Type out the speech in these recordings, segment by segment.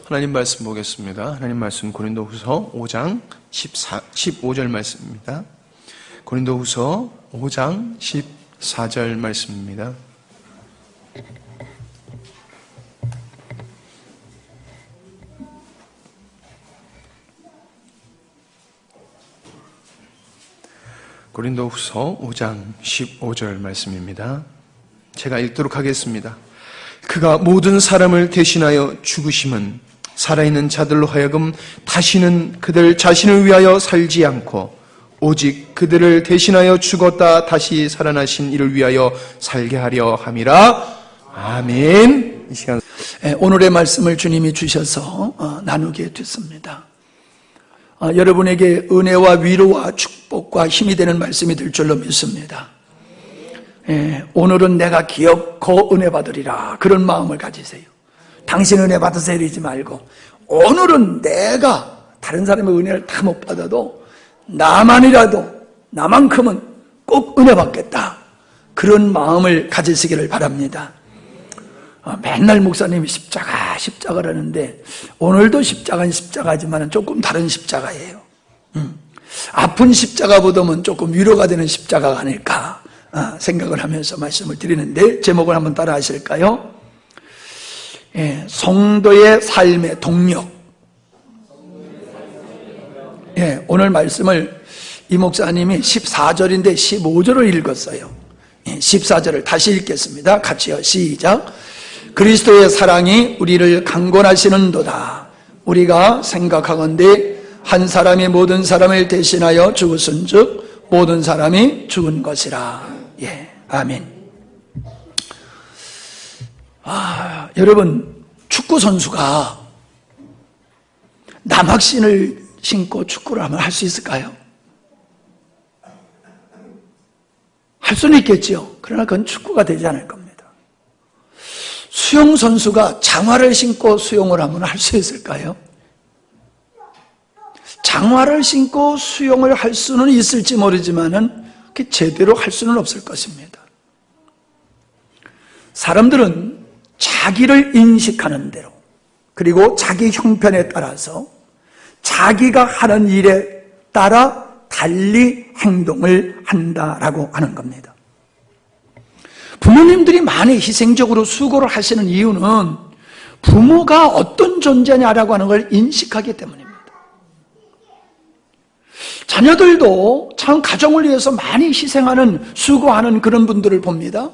하나님 말씀 보겠습니다. 하나님 말씀 고린도후서 5장 15절 말씀입니다. 고린도후서 5장 14절 말씀입니다. 고린도후서 5장 15절 말씀입니다. 제가 읽도록 하겠습니다. 그가 모든 사람을 대신하여 죽으심은 살아있는 자들로 하여금 다시는 그들 자신을 위하여 살지 않고 오직 그들을 대신하여 죽었다 다시 살아나신 이를 위하여 살게 하려 함이라. 아멘. 이 시간 오늘의 말씀을 주님이 주셔서 나누게 됐습니다. 여러분에게 은혜와 위로와 축복과 힘이 되는 말씀이 될 줄로 믿습니다. 오늘은 내가 기어코 은혜 받으리라, 그런 마음을 가지세요. 당신 은혜 받으세요 이러지 말고, 오늘은 내가 다른 사람의 은혜를 다 못 받아도 나만큼은 꼭 은혜 받겠다, 그런 마음을 가지시기를 바랍니다. 맨날 목사님이 십자가라는데 오늘도 십자가는 십자가지만 조금 다른 십자가예요. 아픈 십자가보다는 조금 위로가 되는 십자가가 아닐까 생각을 하면서 말씀을 드리는데, 제목을 한번 따라 하실까요? 성도의 삶의 동력. 오늘 말씀을 이 목사님이 14절인데 15절을 읽었어요. 14절을 다시 읽겠습니다. 같이요. 시작. 그리스도의 사랑이 우리를 강권하시는도다. 우리가 생각하건대 한 사람이 모든 사람을 대신하여 죽었은즉 모든 사람이 죽은 것이라. 아멘. 여러분, 축구 선수가 남학신을 신고 축구를 하면 할 수 있을까요? 할 수는 있겠지요. 그러나 그건 축구가 되지 않을 겁니다. 수영 선수가 장화를 신고 수영을 하면 할 수 있을까요? 장화를 신고 수영을 할 수는 있을지 모르지만은 제대로 할 수는 없을 것입니다. 사람들은 자기를 인식하는 대로, 그리고 자기 형편에 따라서 자기가 하는 일에 따라 달리 행동을 한다라고 하는 겁니다. 부모님들이 많이 희생적으로 수고를 하시는 이유는 부모가 어떤 존재냐라고 하는 걸 인식하기 때문입니다. 자녀들도 참 가정을 위해서 많이 희생하는, 수고하는 그런 분들을 봅니다.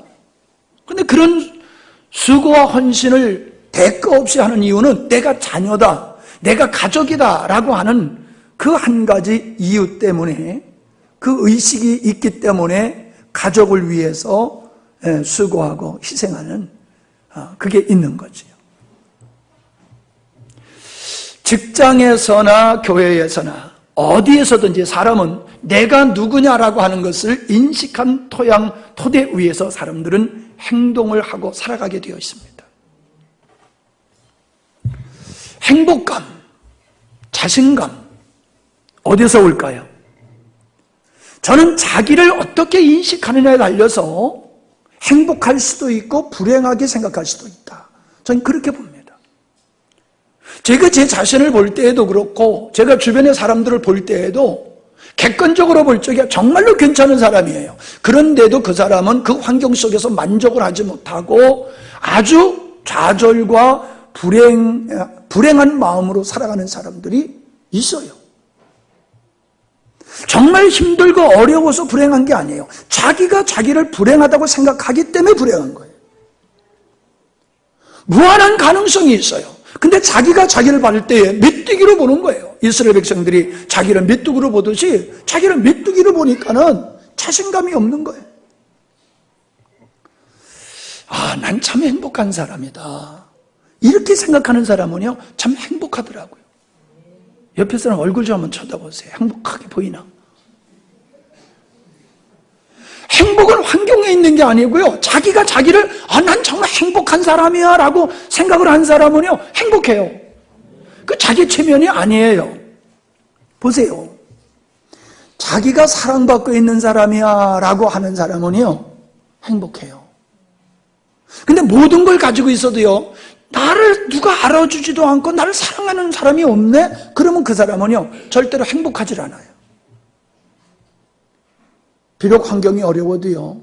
그런데 그런 수고와 헌신을 대가 없이 하는 이유는 내가 자녀다, 내가 가족이다 라고 하는 그 한 가지 이유 때문에, 그 의식이 있기 때문에 가족을 위해서 수고하고 희생하는 그게 있는 거지요. 직장에서나 교회에서나 어디에서든지 사람은 내가 누구냐라고 하는 것을 인식한 토대 위에서 사람들은 행동을 하고 살아가게 되어 있습니다. 행복감, 자신감, 어디서 올까요? 저는 자기를 어떻게 인식하느냐에 달려서 행복할 수도 있고 불행하게 생각할 수도 있다, 저는 그렇게 봅니다. 제가 제 자신을 볼 때에도 그렇고, 제가 주변의 사람들을 볼 때에도 객관적으로 볼 적에 정말로 괜찮은 사람이에요. 그런데도 그 사람은 그 환경 속에서 만족을 하지 못하고 아주 좌절과 불행한 마음으로 살아가는 사람들이 있어요. 정말 힘들고 어려워서 불행한 게 아니에요. 자기가 자기를 불행하다고 생각하기 때문에 불행한 거예요. 무한한 가능성이 있어요. 근데 자기가 자기를 받을 때에 메뚜기로 보는 거예요. 이스라엘 백성들이 자기를 메뚜기로 보듯이 자기를 메뚜기로 보니까는 자신감이 없는 거예요. 난 참 행복한 사람이다, 이렇게 생각하는 사람은요 참 행복하더라고요. 옆에 사람 얼굴 좀 한번 쳐다보세요. 행복하게 보이나? 행복은 환경에 있는 게 아니고요, 자기가 자기를 난 정말 행복한 사람이야 라고 생각을 한 사람은요 행복해요. 그 자기 체면이 아니에요. 보세요, 자기가 사랑받고 있는 사람이야 라고 하는 사람은요 행복해요. 근데 모든 걸 가지고 있어도요 나를 누가 알아주지도 않고 나를 사랑하는 사람이 없네? 그러면 그 사람은요, 절대로 행복하지 않아요. 비록 환경이 어려워도요,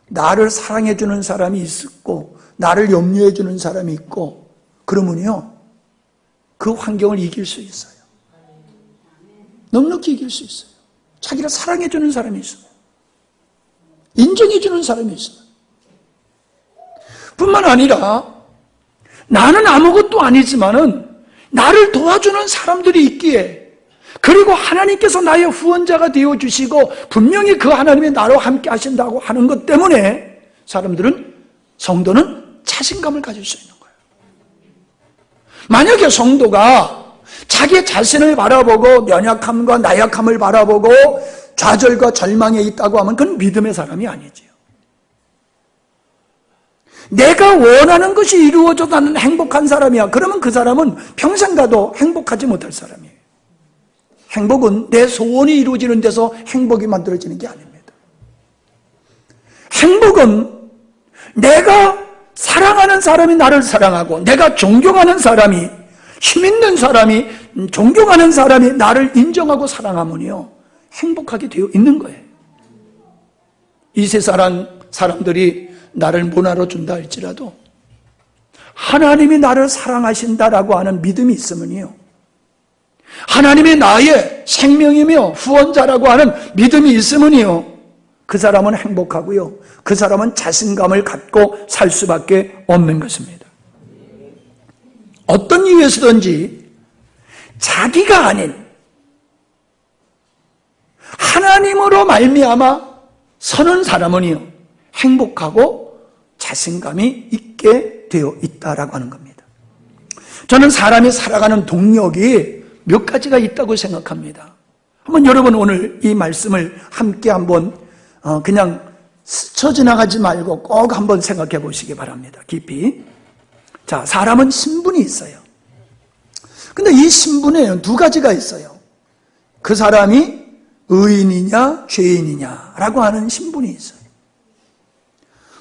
나를 사랑해주는 사람이 있고, 나를 염려해주는 사람이 있고, 그러면요, 그 환경을 이길 수 있어요. 넉넉히 이길 수 있어요. 자기를 사랑해주는 사람이 있어요. 인정해주는 사람이 있어요. 뿐만 아니라 나는 아무것도 아니지만은 나를 도와주는 사람들이 있기에, 그리고 하나님께서 나의 후원자가 되어주시고 분명히 그 하나님이 나와 함께 하신다고 하는 것 때문에 사람들은, 성도는 자신감을 가질 수 있는 거예요. 만약에 성도가 자기 자신을 바라보고 연약함과 나약함을 바라보고 좌절과 절망에 있다고 하면 그건 믿음의 사람이 아니지요. 내가 원하는 것이 이루어져도 나는 행복한 사람이야. 그러면 그 사람은 평생 가도 행복하지 못할 사람이에요. 행복은 내 소원이 이루어지는 데서 행복이 만들어지는 게 아닙니다. 행복은 내가 사랑하는 사람이 나를 사랑하고, 내가 존경하는 사람이, 힘있는 사람이, 존경하는 사람이 나를 인정하고 사랑하면요, 행복하게 되어 있는 거예요. 이 세상 사람들이 나를 못 알아준다 할지라도 하나님이 나를 사랑하신다라고 하는 믿음이 있으면요, 하나님이 나의 생명이며 후원자라고 하는 믿음이 있으면요, 그 사람은 행복하고요, 그 사람은 자신감을 갖고 살 수밖에 없는 것입니다. 어떤 이유에서든지 자기가 아닌 하나님으로 말미암아 서는 사람은요, 행복하고 자신감이 있게 되어 있다라고 하는 겁니다. 저는 사람이 살아가는 동력이 몇 가지가 있다고 생각합니다. 한번 여러분 오늘 이 말씀을 함께 한번 그냥 스쳐 지나가지 말고 꼭 한번 생각해 보시기 바랍니다. 깊이. 자, 사람은 신분이 있어요. 근데 이 신분에 두 가지가 있어요. 그 사람이 의인이냐 죄인이냐라고 하는 신분이 있어요.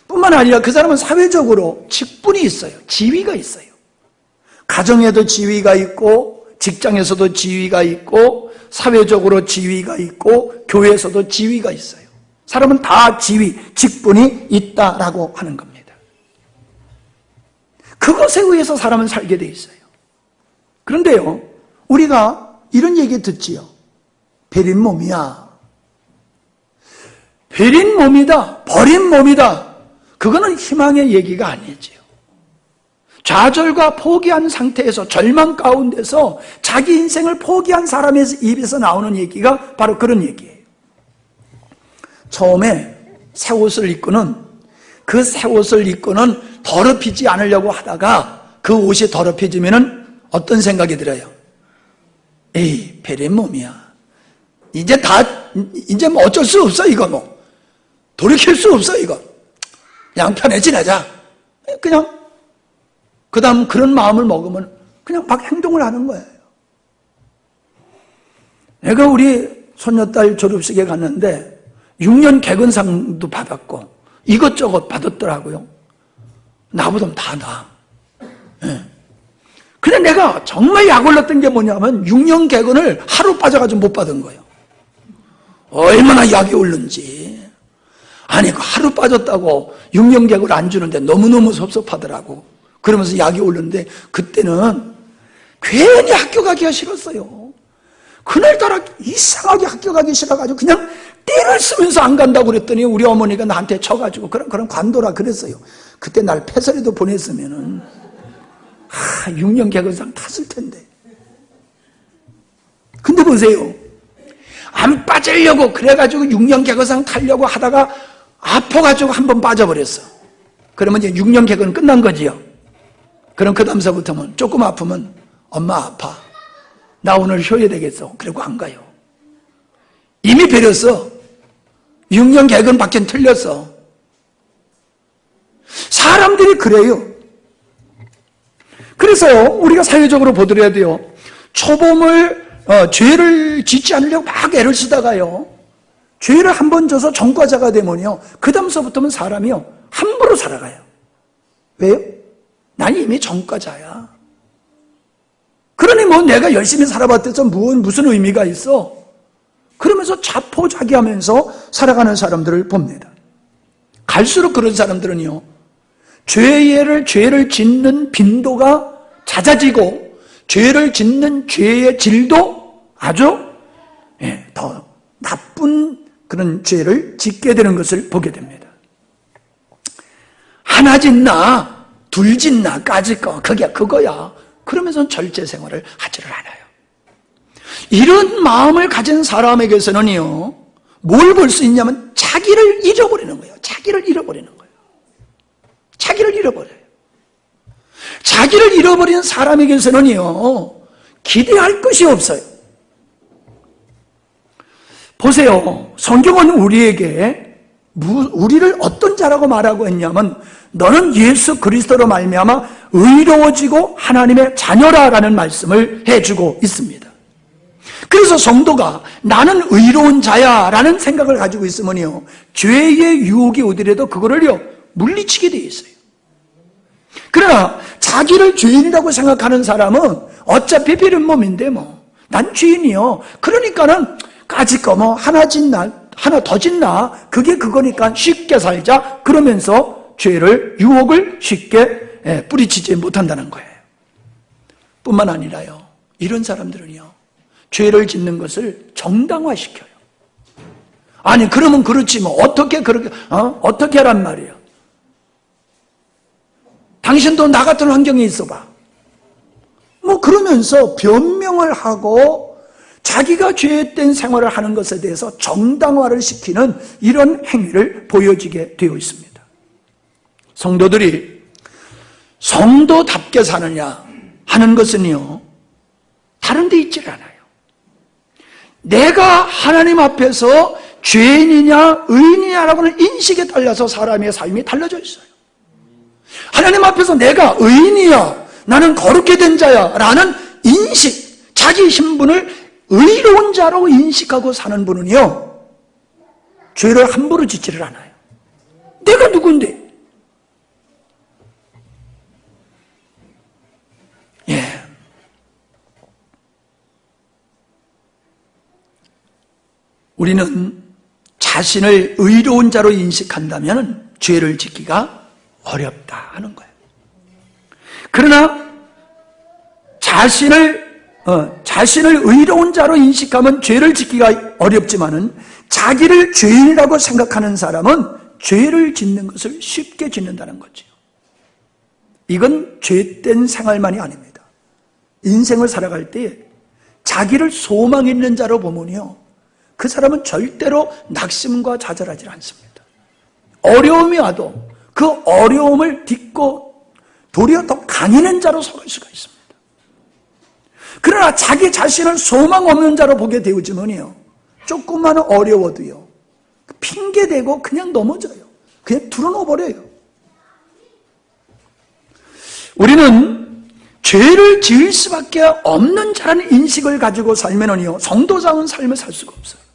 뿐만 아니라 그 사람은 사회적으로 직분이 있어요. 지위가 있어요. 가정에도 지위가 있고, 직장에서도 지위가 있고, 사회적으로 지위가 있고, 교회에서도 지위가 있어요. 사람은 다 지위, 직분이 있다라고 하는 겁니다. 그것에 의해서 사람은 살게 돼 있어요. 그런데요, 우리가 이런 얘기 듣지요. 베린 몸이야. 베린 몸이다. 버린 몸이다. 그거는 희망의 얘기가 아니지요. 좌절과 포기한 상태에서, 절망 가운데서 자기 인생을 포기한 사람의 입에서 나오는 얘기가 바로 그런 얘기예요. 처음에 새 옷을 입고는, 그 새 옷을 입고는 더럽히지 않으려고 하다가 그 옷이 더럽혀지면은 어떤 생각이 들어요? 에이, 베린 몸이야. 이제 뭐 어쩔 수 없어, 이거 뭐. 돌이킬 수 없어, 이거. 그냥 편해 지내자. 그냥, 그 다음 그런 마음을 먹으면 그냥 막 행동을 하는 거예요. 내가 우리 손녀딸 졸업식에 갔는데 6년 개근상도 받았고 이것저것 받았더라고요. 나보다 다 나아. 네. 근데 내가 정말 약 올랐던 게 뭐냐면 6년 개근을 하루 빠져가지고 못 받은 거예요. 얼마나 약이 오른지. 아니, 그 하루 빠졌다고 6년 개근을 안 주는데 너무너무 섭섭하더라고. 그러면서 약이 오르는데 그때는 괜히 학교 가기가 싫었어요. 그날따라 이상하게 학교 가기 싫어가지고 그냥 떼를 쓰면서 안 간다고 그랬더니 우리 어머니가 나한테 쳐가지고 그럼 관둬라 그랬어요. 그때 날 폐설에도 보냈으면은 6년 개근상 탔을 텐데. 근데 보세요. 안 빠지려고 그래가지고 6년 개근상 타려고 하다가 아파가지고 한번 빠져버렸어. 그러면 이제 6년 개근 끝난 거지요. 그럼 그 다음서부터는 조금 아프면 엄마 아파. 나 오늘 쉬어야 되겠어. 그리고 안 가요. 이미 배렸어. 6년 개근 밖엔 틀렸어. 사람들이 그래요. 그래서 우리가 사회적으로 보더라야 돼요. 초범을 죄를 짓지 않으려고 막 애를 쓰다가요, 죄를 한 번 져서 전과자가 되면요, 그 다음서부터는 사람이요 함부로 살아가요. 왜요? 난 이미 전과자야. 그러니 뭐 내가 열심히 살아봤대서 무슨 의미가 있어? 그러면서 자포자기하면서 살아가는 사람들을 봅니다. 갈수록 그런 사람들은요, 죄를 짓는 빈도가 잦아지고 죄를 짓는 죄의 질도 아주 더 나쁜 그런 죄를 짓게 되는 것을 보게 됩니다. 하나 짓나 둘 짓나 까짓 거 그게 그거야. 그러면서 절제 생활을 하지를 않아요. 이런 마음을 가진 사람에게서는요, 뭘 볼 수 있냐면 자기를 잃어버리는 거예요. 자기를 잃어버리는 거예요. 자기를 잃어버려요. 자기를 잃어버린 사람에게서는요, 기대할 것이 없어요. 보세요. 성경은 우리를 어떤 자라고 말하고 했냐면, 너는 예수 그리스도로 말미암아 의로워지고 하나님의 자녀라라는 말씀을 해주고 있습니다. 그래서 성도가 나는 의로운 자야라는 생각을 가지고 있으면요, 죄의 유혹이 오더라도 그거를요 물리치게 되어 있어요. 그러나 자기를 죄인이라고 생각하는 사람은 어차피 비린 몸인데 난 죄인이요. 그러니까는 까짓 거 하나 더 짓나 그게 그거니까 쉽게 살자 그러면서 유혹을 쉽게 뿌리치지 못한다는 거예요. 뿐만 아니라요, 이런 사람들은요, 죄를 짓는 것을 정당화시켜요. 아니 그러면 그렇지 어떻게 그렇게 어떻게 하란 말이에요. 당신도 나 같은 환경에 있어봐. 그러면서 변명을 하고 자기가 죄된 생활을 하는 것에 대해서 정당화를 시키는 이런 행위를 보여지게 되어 있습니다. 성도들이 성도답게 사느냐 하는 것은요, 다른 데 있질 않아요. 내가 하나님 앞에서 죄인이냐 의인이냐라고는 인식에 따라서 사람의 삶이 달라져 있어요. 하나님 앞에서 내가 의인이야, 나는 거룩게 된 자야 라는 인식, 자기 신분을 의로운 자라고 인식하고 사는 분은요, 죄를 함부로 짓지를 않아요. 내가 누군데? 우리는 자신을 의로운 자로 인식한다면 죄를 짓기가 어렵다 하는 거예요. 그러나 자신을 의로운 자로 인식하면 죄를 짓기가 어렵지만은 자기를 죄인이라고 생각하는 사람은 죄를 짓는 것을 쉽게 짓는다는 거죠. 이건 죄된 생활만이 아닙니다. 인생을 살아갈 때 자기를 소망 있는 자로 보면요, 그 사람은 절대로 낙심과 좌절하지 않습니다. 어려움이 와도 그 어려움을 딛고 도리어 더 강인한 자로 서갈 수가 있습니다. 그러나 자기 자신을 소망 없는 자로 보게 되어지면요, 조금만 어려워도요, 핑계대고 그냥 넘어져요. 그냥 뚫어놓아버려요. 우리는 죄를 지을 수밖에 없는 자라는 인식을 가지고 살면은요, 성도자운 삶을 살 수가 없어요.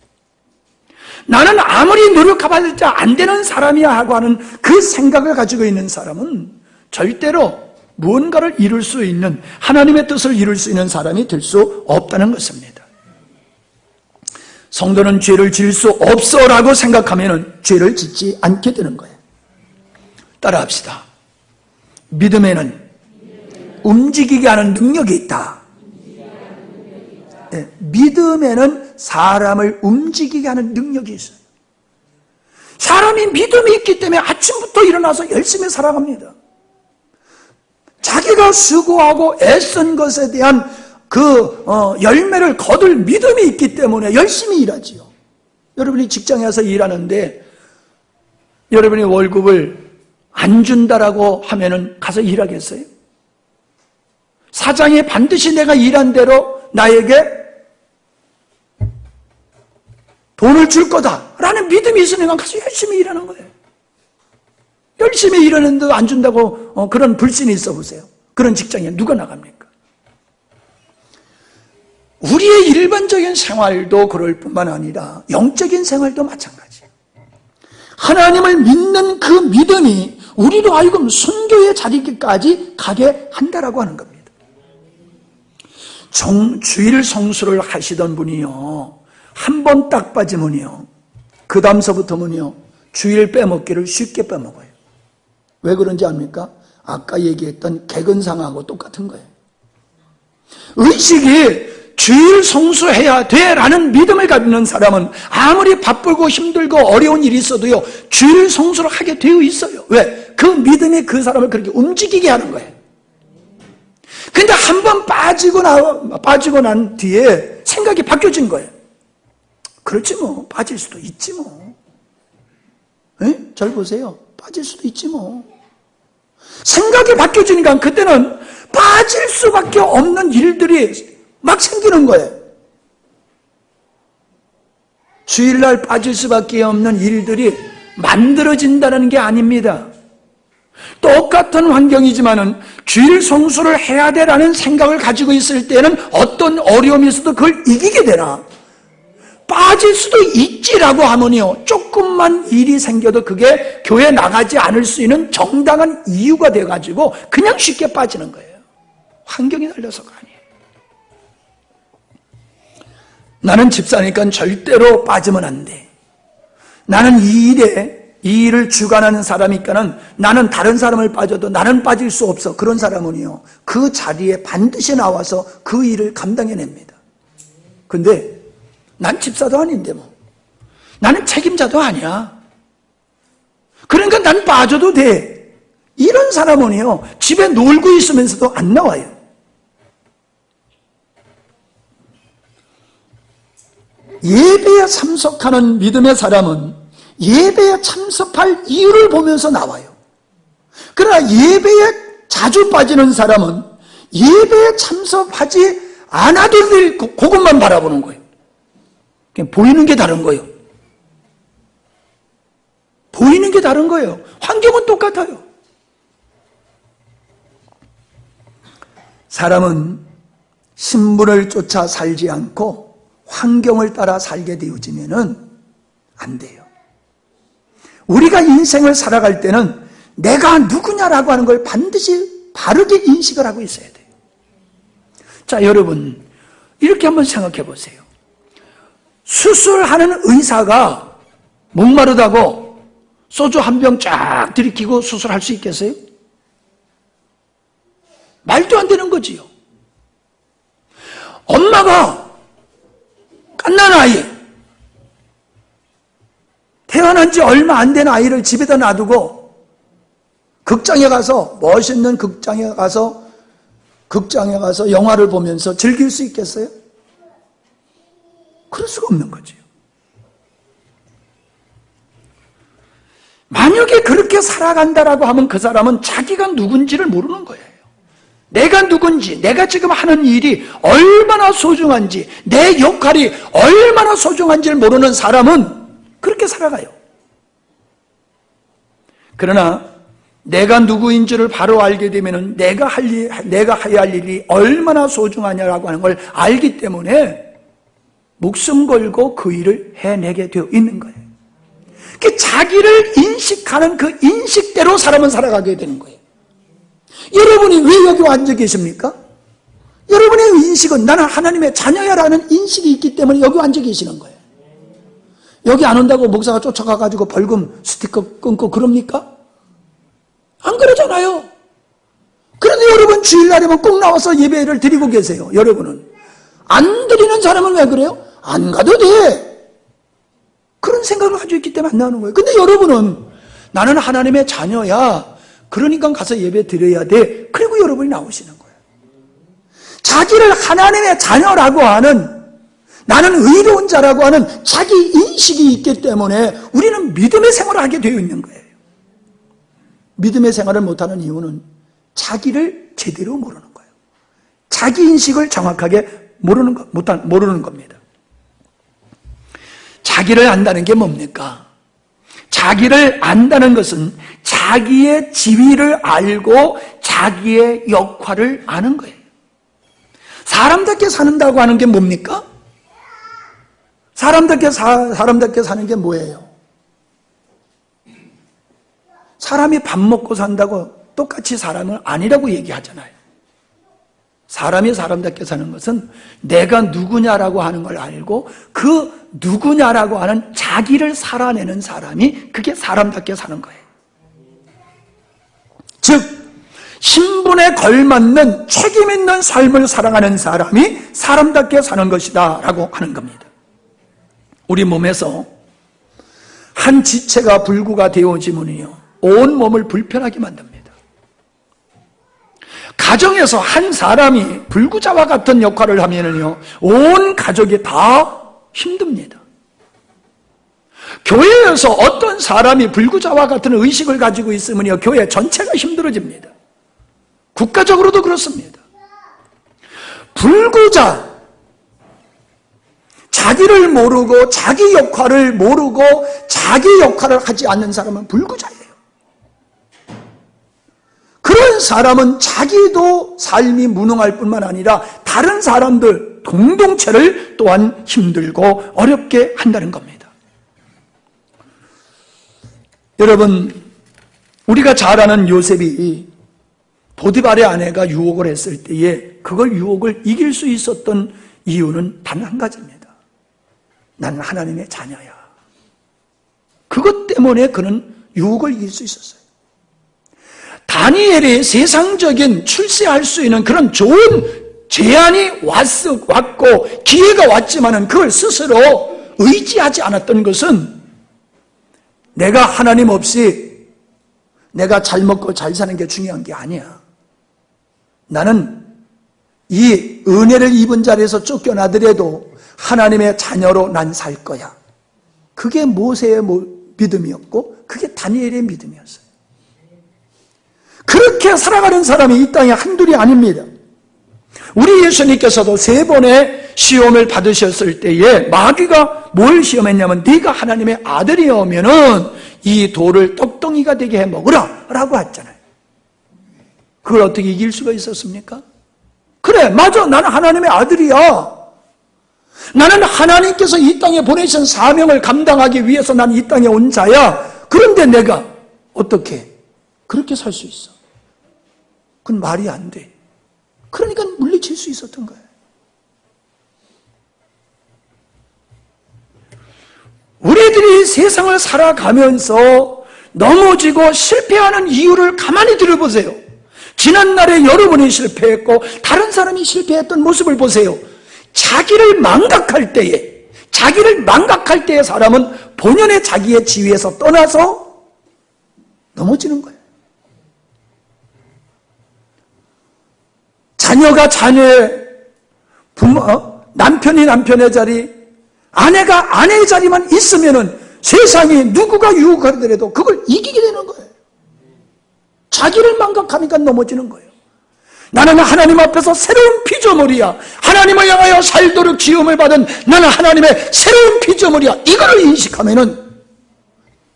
나는 아무리 노력해봐도 안 되는 사람이야 하고 하는 그 생각을 가지고 있는 사람은 절대로 무언가를 이룰 수 있는, 하나님의 뜻을 이룰 수 있는 사람이 될 수 없다는 것입니다. 성도는 죄를 지을 수 없어라고 생각하면 죄를 짓지 않게 되는 거예요. 따라합시다. 믿음에는 움직이게 하는 능력이 있다. 네, 믿음에는 사람을 움직이게 하는 능력이 있어요. 사람이 믿음이 있기 때문에 아침부터 일어나서 열심히 살아갑니다. 자기가 수고하고 애쓴 것에 대한 그 열매를 거둘 믿음이 있기 때문에 열심히 일하지요. 여러분이 직장에 와서 일하는데 여러분이 월급을 안 준다라고 하면은 가서 일하겠어요? 사장이 반드시 내가 일한 대로 나에게 돈을 줄 거다라는 믿음이 있으니까 가서 열심히 일하는 거예요. 열심히 일하는데도 안 준다고 그런 불신이 있어 보세요. 그런 직장에 누가 나갑니까? 우리의 일반적인 생활도 그럴 뿐만 아니라 영적인 생활도 마찬가지예요. 하나님을 믿는 그 믿음이 우리도 하여금 순교의 자리까지 가게 한다라고 하는 겁니다. 주일 성수를 하시던 분이요, 한 번 딱 빠지면요, 그 다음서부터는요, 주일 빼먹기를 쉽게 빼먹어요. 왜 그런지 압니까? 아까 얘기했던 개근상하고 똑같은 거예요. 의식이 주일 성수해야 돼라는 믿음을 가지는 사람은 아무리 바쁘고 힘들고 어려운 일이 있어도요, 주일 성수를 하게 되어 있어요. 왜? 그 믿음이 그 사람을 그렇게 움직이게 하는 거예요. 근데 한 번 빠지고 난 뒤에 생각이 바뀌어진 거예요. 그렇지 뭐, 빠질 수도 있지 뭐. 에? 잘 보세요. 빠질 수도 있지 뭐. 생각이 바뀌어지니까 그때는 빠질 수밖에 없는 일들이 막 생기는 거예요. 주일날 빠질 수밖에 없는 일들이 만들어진다는 게 아닙니다. 똑같은 환경이지만은 주일 성수를 해야 되라는 생각을 가지고 있을 때는 어떤 어려움이 있어도 그걸 이기게 되나, 빠질 수도 있지라고 하면요, 조금만 일이 생겨도 그게 교회 나가지 않을 수 있는 정당한 이유가 돼가지고 그냥 쉽게 빠지는 거예요. 환경이 달려서가 아니에요. 나는 집사니까 절대로 빠지면 안 돼. 나는 이 일을 주관하는 사람이니까는 나는 다른 사람을 빠져도 나는 빠질 수 없어. 그런 사람은요, 그 자리에 반드시 나와서 그 일을 감당해냅니다. 근데 난 집사도 아닌데 뭐, 나는 책임자도 아니야, 그러니까 난 빠져도 돼, 이런 사람은요, 집에 놀고 있으면서도 안 나와요. 예배에 참석하는 믿음의 사람은 예배에 참석할 이유를 보면서 나와요. 그러나 예배에 자주 빠지는 사람은 예배에 참석하지 않아도 될 그것만 바라보는 거예요. 그냥 보이는 게 다른 거예요. 보이는 게 다른 거예요. 환경은 똑같아요. 사람은 신분을 쫓아 살지 않고 환경을 따라 살게 되어지면은 안 돼요. 우리가 인생을 살아갈 때는 내가 누구냐라고 하는 걸 반드시 바르게 인식을 하고 있어야 돼요. 자, 여러분, 이렇게 한번 생각해 보세요. 수술하는 의사가 목마르다고 소주 한 병 쫙 들이키고 수술할 수 있겠어요? 말도 안 되는 거지요. 엄마가 갓난 아이, 태어난 지 얼마 안 된 아이를 집에다 놔두고 극장에 가서, 멋있는 극장에 가서 영화를 보면서 즐길 수 있겠어요? 그럴 수가 없는 거죠. 만약에 그렇게 살아간다라고 하면 그 사람은 자기가 누군지를 모르는 거예요. 내가 누군지, 내가 지금 하는 일이 얼마나 소중한지, 내 역할이 얼마나 소중한지를 모르는 사람은 그렇게 살아가요. 그러나 내가 누구인지를 바로 알게 되면 내가 해야 할 일이 얼마나 소중하냐라고 하는 걸 알기 때문에 목숨 걸고 그 일을 해내게 되어 있는 거예요. 자기를 인식하는 그 인식대로 사람은 살아가게 되는 거예요. 여러분이 왜 여기 앉아 계십니까? 여러분의 인식은 나는 하나님의 자녀야라는 인식이 있기 때문에 여기 앉아 계시는 거예요. 여기 안 온다고 목사가 쫓아가가지고 벌금 스티커 끊고 그럽니까? 안 그러잖아요. 그런데 여러분 주일날이면 꼭 나와서 예배를 드리고 계세요. 여러분은 안 드리는 사람은 왜 그래요? 안 가도 돼, 그런 생각을 가지고 있기 때문에 안 나오는 거예요. 근데 여러분은 나는 하나님의 자녀야, 그러니까 가서 예배 드려야 돼, 그리고 여러분이 나오시는 거예요. 자기를 하나님의 자녀라고 하는, 나는 의로운 자라고 하는 자기 인식이 있기 때문에 우리는 믿음의 생활을 하게 되어 있는 거예요. 믿음의 생활을 못하는 이유는 자기를 제대로 모르는 거예요. 자기 인식을 정확하게 모르는 겁니다. 자기를 안다는 게 뭡니까? 자기를 안다는 것은 자기의 지위를 알고 자기의 역할을 아는 거예요. 사람답게 산다고 하는 게 뭡니까? 사람답게 사는 게 뭐예요? 사람이 밥 먹고 산다고 똑같이 사람은 아니라고 얘기하잖아요. 사람이 사람답게 사는 것은 내가 누구냐라고 하는 걸 알고 그 누구냐라고 하는 자기를 살아내는 사람이 그게 사람답게 사는 거예요. 즉 신분에 걸맞는 책임 있는 삶을 살아가는 사람이 사람답게 사는 것이다 라고 하는 겁니다. 우리 몸에서 한 지체가 불구가 되어지면요 온 몸을 불편하게 만듭니다. 가정에서 한 사람이 불구자와 같은 역할을 하면은요 온 가족이 다 힘듭니다. 교회에서 어떤 사람이 불구자와 같은 의식을 가지고 있으면요 교회 전체가 힘들어집니다. 국가적으로도 그렇습니다. 불구자, 자기를 모르고 자기 역할을 모르고 자기 역할을 하지 않는 사람은 불구자예요. 그런 사람은 자기도 삶이 무능할 뿐만 아니라 다른 사람들, 공동체를 또한 힘들고 어렵게 한다는 겁니다. 여러분, 우리가 잘 아는 요셉이 보디발의 아내가 유혹을 했을 때에 그걸 유혹을 이길 수 있었던 이유는 단 한 가지입니다. 나는 하나님의 자녀야. 그것 때문에 그는 유혹을 이길 수 있었어요. 다니엘이 세상적인 출세할 수 있는 그런 좋은 제안이 왔고 기회가 왔지만은 그걸 스스로 의지하지 않았던 것은 내가 하나님 없이 내가 잘 먹고 잘 사는 게 중요한 게 아니야. 나는 이 은혜를 입은 자리에서 쫓겨나더라도 하나님의 자녀로 난 살 거야. 그게 모세의 믿음이었고 그게 다니엘의 믿음이었어요. 그렇게 살아가는 사람이 이 땅에 한둘이 아닙니다. 우리 예수님께서도 3번의 시험을 받으셨을 때에 마귀가 뭘 시험했냐면 네가 하나님의 아들이오면은 이 돌을 떡덩이가 되게 해 먹으라 라고 했잖아요. 그걸 어떻게 이길 수가 있었습니까? 그래, 맞아. 나는 하나님의 아들이야. 나는 하나님께서 이 땅에 보내신 사명을 감당하기 위해서 나는 이 땅에 온 자야. 그런데 내가 어떻게 그렇게 살 수 있어? 그건 말이 안 돼. 그러니까 물리칠 수 있었던 거예요. 우리들이 세상을 살아가면서 넘어지고 실패하는 이유를 가만히 들어보세요. 지난날에 여러분이 실패했고 다른 사람이 실패했던 모습을 보세요. 자기를 망각할 때에 사람은 본연의 자기의 지위에서 떠나서 넘어지는 거예요. 자녀가 자녀의 남편이 남편의 자리, 아내가 아내의 자리만 있으면은 세상이 누구가 유혹하더라도 그걸 이기게 되는 거예요. 자기를 망각하니까 넘어지는 거예요. 나는 하나님 앞에서 새로운 피조물이야. 하나님을 향하여 살도록 지음을 받은 나는 하나님의 새로운 피조물이야. 이거를 인식하면은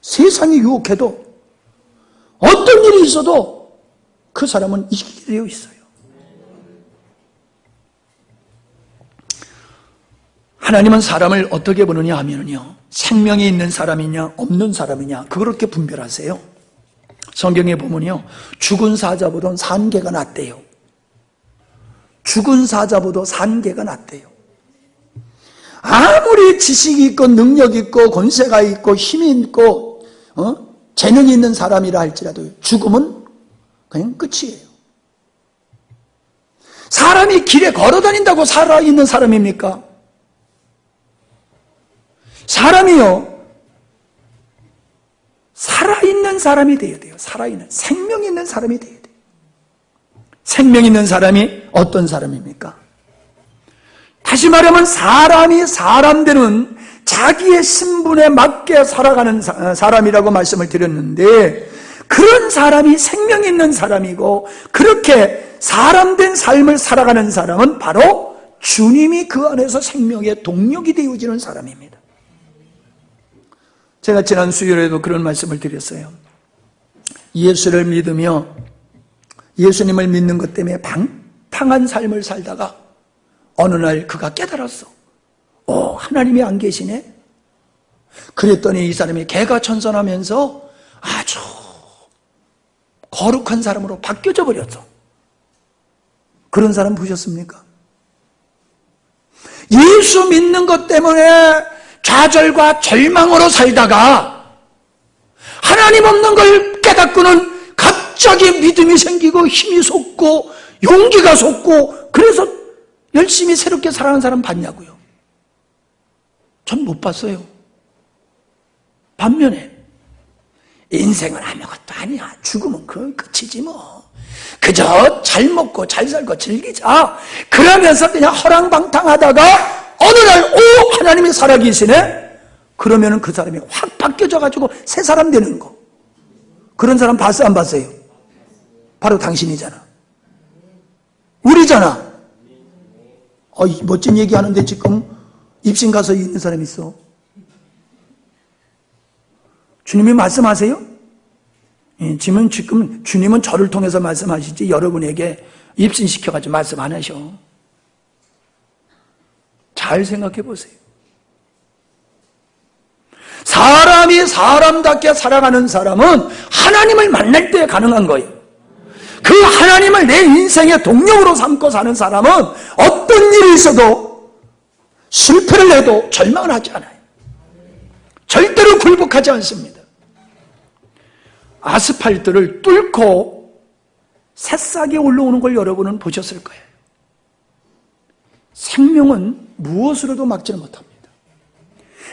세상이 유혹해도 어떤 일이 있어도 그 사람은 이기게 되어 있어요. 하나님은 사람을 어떻게 보느냐 하면요, 생명이 있는 사람이냐 없는 사람이냐 그렇게 분별하세요. 성경에 보면요, 죽은 사자보다 산 개가 낫대요. 죽은 사자보다 산 개가 낫대요. 아무리 지식이 있고 능력이 있고 권세가 있고 힘이 있고 재능이 있는 사람이라 할지라도 죽음은 그냥 끝이에요. 사람이 길에 걸어다닌다고 살아있는 사람입니까? 사람이요, 살아있는 사람이 되어야 돼요. 살아있는, 생명 있는 사람이 되어야 돼요. 생명 있는 사람이 어떤 사람입니까? 다시 말하면 사람이 사람 되는 자기의 신분에 맞게 살아가는 사람이라고 말씀을 드렸는데, 그런 사람이 생명 있는 사람이고 그렇게 사람된 삶을 살아가는 사람은 바로 주님이 그 안에서 생명의 동력이 되어지는 사람입니다. 제가 지난 수요일에도 그런 말씀을 드렸어요. 예수를 믿으며 예수님을 믿는 것 때문에 방탕한 삶을 살다가 어느 날 그가 깨달았어. 하나님이 안 계시네? 그랬더니 이 사람이 개가 천선하면서 아주 거룩한 사람으로 바뀌어져 버렸어. 그런 사람 보셨습니까? 예수 믿는 것 때문에 좌절과 절망으로 살다가 하나님 없는 걸 깨닫고는 갑자기 믿음이 생기고 힘이 솟고 용기가 솟고 그래서 열심히 새롭게 살아가는 사람 봤냐고요? 전 못 봤어요. 반면에 인생은 아무것도 아니야. 죽으면 그건 끝이지 뭐. 그저 잘 먹고 잘 살고 즐기자. 그러면서 그냥 허랑방탕하다가 어느 날 오 하나님이 살아계시네. 그러면은 그 사람이 확 바뀌어져 가지고 새 사람 되는 거. 그런 사람 봤어요 안 봤어요? 바로 당신이잖아. 우리잖아. 멋진 얘기하는데 지금 입신 가서 있는 사람이 있어. 주님이 말씀하세요? 지금 주님은 저를 통해서 말씀하시지 여러분에게 입신시켜가지고 말씀 안 하셔. 잘 생각해 보세요. 사람이 사람답게 살아가는 사람은 하나님을 만날 때 가능한 거예요. 그 하나님을 내 인생의 동력으로 삼고 사는 사람은 어떤 일이 있어도 실패를 해도 절망을 하지 않아요. 절대로 굴복하지 않습니다. 아스팔트를 뚫고 새싹이 올라오는 걸 여러분은 보셨을 거예요. 생명은 무엇으로도 막지를 못합니다.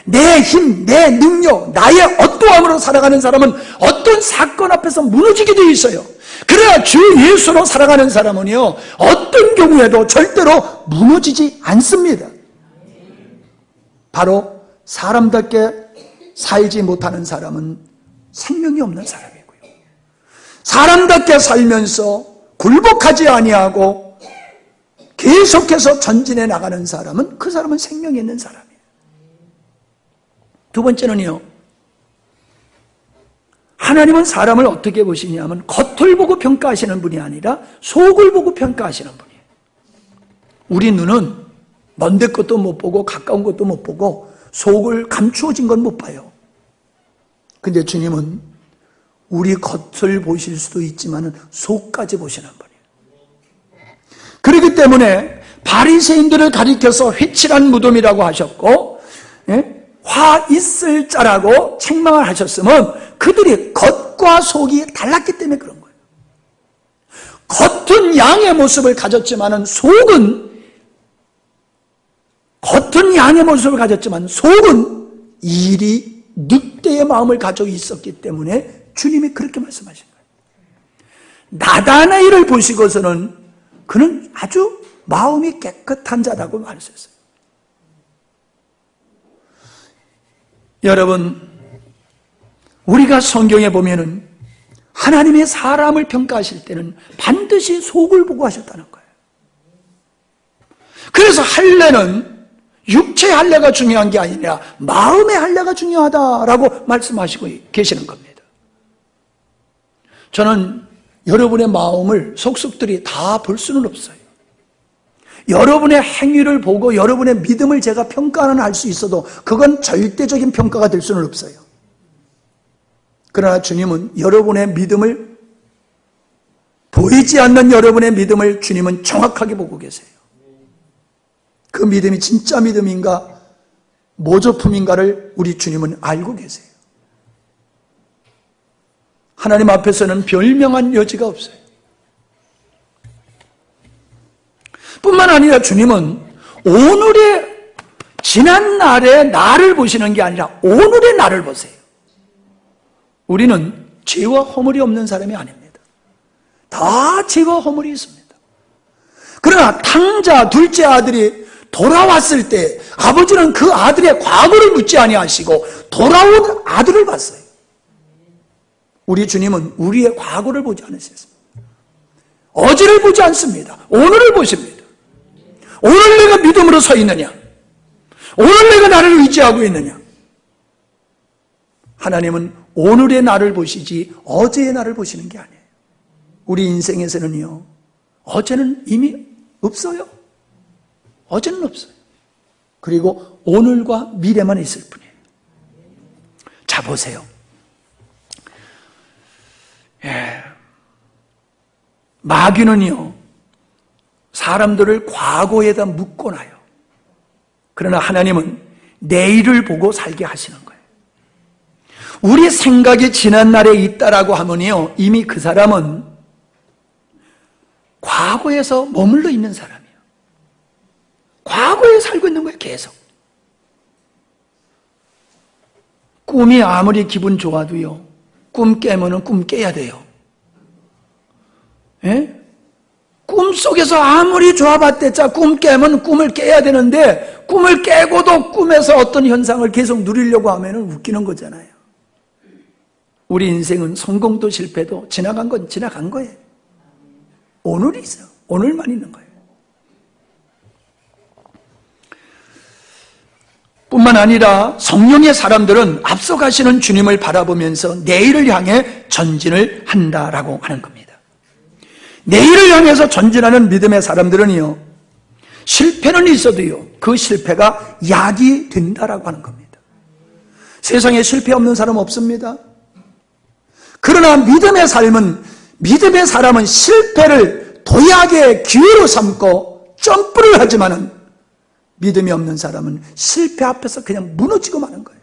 내 힘, 내 능력, 나의 어떠함으로 살아가는 사람은 어떤 사건 앞에서 무너지게 되어 있어요. 그러나 주 예수로 살아가는 사람은요, 어떤 경우에도 절대로 무너지지 않습니다. 바로 사람답게 살지 못하는 사람은 생명이 없는 사람이고요. 사람답게 살면서 굴복하지 아니하고 계속해서 전진해 나가는 사람은 그 사람은 생명이 있는 사람이에요. 두 번째는요, 하나님은 사람을 어떻게 보시냐면 겉을 보고 평가하시는 분이 아니라 속을 보고 평가하시는 분이에요. 우리 눈은 먼데 것도 못 보고 가까운 것도 못 보고 속을 감추어진 건 못 봐요. 근데 주님은 우리 겉을 보실 수도 있지만 속까지 보시는 분이에요. 그렇기 때문에 바리새인들을 가리켜서 회칠한 무덤이라고 하셨고, 화 있을 자라고 책망을 하셨으면 그들이 겉과 속이 달랐기 때문에 그런 거예요. 겉은 양의 모습을 가졌지만 속은 일이 늑대의 마음을 가지고 있었기 때문에 주님이 그렇게 말씀하신 거예요. 나다나엘을 보시고서는 그는 아주 마음이 깨끗한 자라고 말하셨어요. 여러분, 우리가 성경에 보면은 하나님의 사람을 평가하실 때는 반드시 속을 보고 하셨다는 거예요. 그래서 할례는 육체의 할례가 중요한 게 아니라 마음의 할례가 중요하다라고 말씀하시고 계시는 겁니다. 저는 여러분의 마음을 속속들이 다 볼 수는 없어요. 여러분의 행위를 보고 여러분의 믿음을 제가 평가는 할 수 있어도 그건 절대적인 평가가 될 수는 없어요. 그러나 주님은 여러분의 믿음을, 보이지 않는 여러분의 믿음을 주님은 정확하게 보고 계세요. 그 믿음이 진짜 믿음인가 모조품인가를 우리 주님은 알고 계세요. 하나님 앞에서는 별명한 여지가 없어요. 뿐만 아니라 주님은 오늘의, 지난 날의 나를 보시는 게 아니라 오늘의 나를 보세요. 우리는 죄와 허물이 없는 사람이 아닙니다. 다 죄와 허물이 있습니다. 그러나 탕자 둘째 아들이 돌아왔을 때 아버지는 그 아들의 과거를 묻지 아니하시고 돌아온 아들을 봤어요. 우리 주님은 우리의 과거를 보지 않으셨습니다. 어제를 보지 않습니다. 오늘을 보십니다. 오늘 내가 믿음으로 서 있느냐? 오늘 내가 나를 의지하고 있느냐? 하나님은 오늘의 나를 보시지 어제의 나를 보시는 게 아니에요. 우리 인생에서는요, 어제는 이미 없어요. 어제는 없어요. 그리고 오늘과 미래만 있을 뿐이에요. 자, 보세요. 마귀는요, 사람들을 과거에다 묶어놔요. 그러나 하나님은 내일을 보고 살게 하시는 거예요. 우리 생각이 지난 날에 있다라고 하면요, 이미 그 사람은 과거에서 머물러 있는 사람이에요. 과거에 살고 있는 거예요, 계속. 꿈이 아무리 기분 좋아도요, 꿈 깨면은 꿈 깨야 돼요. 예? 꿈속에서 아무리 좋아봤댔자 꿈 깨면 꿈을 깨야 되는데, 꿈을 깨고도 꿈에서 어떤 현상을 계속 누리려고 하면 웃기는 거잖아요. 우리 인생은 성공도 실패도 지나간 건 지나간 거예요. 오늘이 있어요. 오늘만 있는 거예요. 뿐만 아니라 성령의 사람들은 앞서가시는 주님을 바라보면서 내일을 향해 전진을 한다라고 하는 겁니다. 내일을 향해서 전진하는 믿음의 사람들은요, 실패는 있어도요, 그 실패가 약이 된다라고 하는 겁니다. 세상에 실패 없는 사람 없습니다. 그러나 믿음의 사람은 실패를 도약의 기회로 삼고 점프를 하지만은, 믿음이 없는 사람은 실패 앞에서 그냥 무너지고 마는 거예요.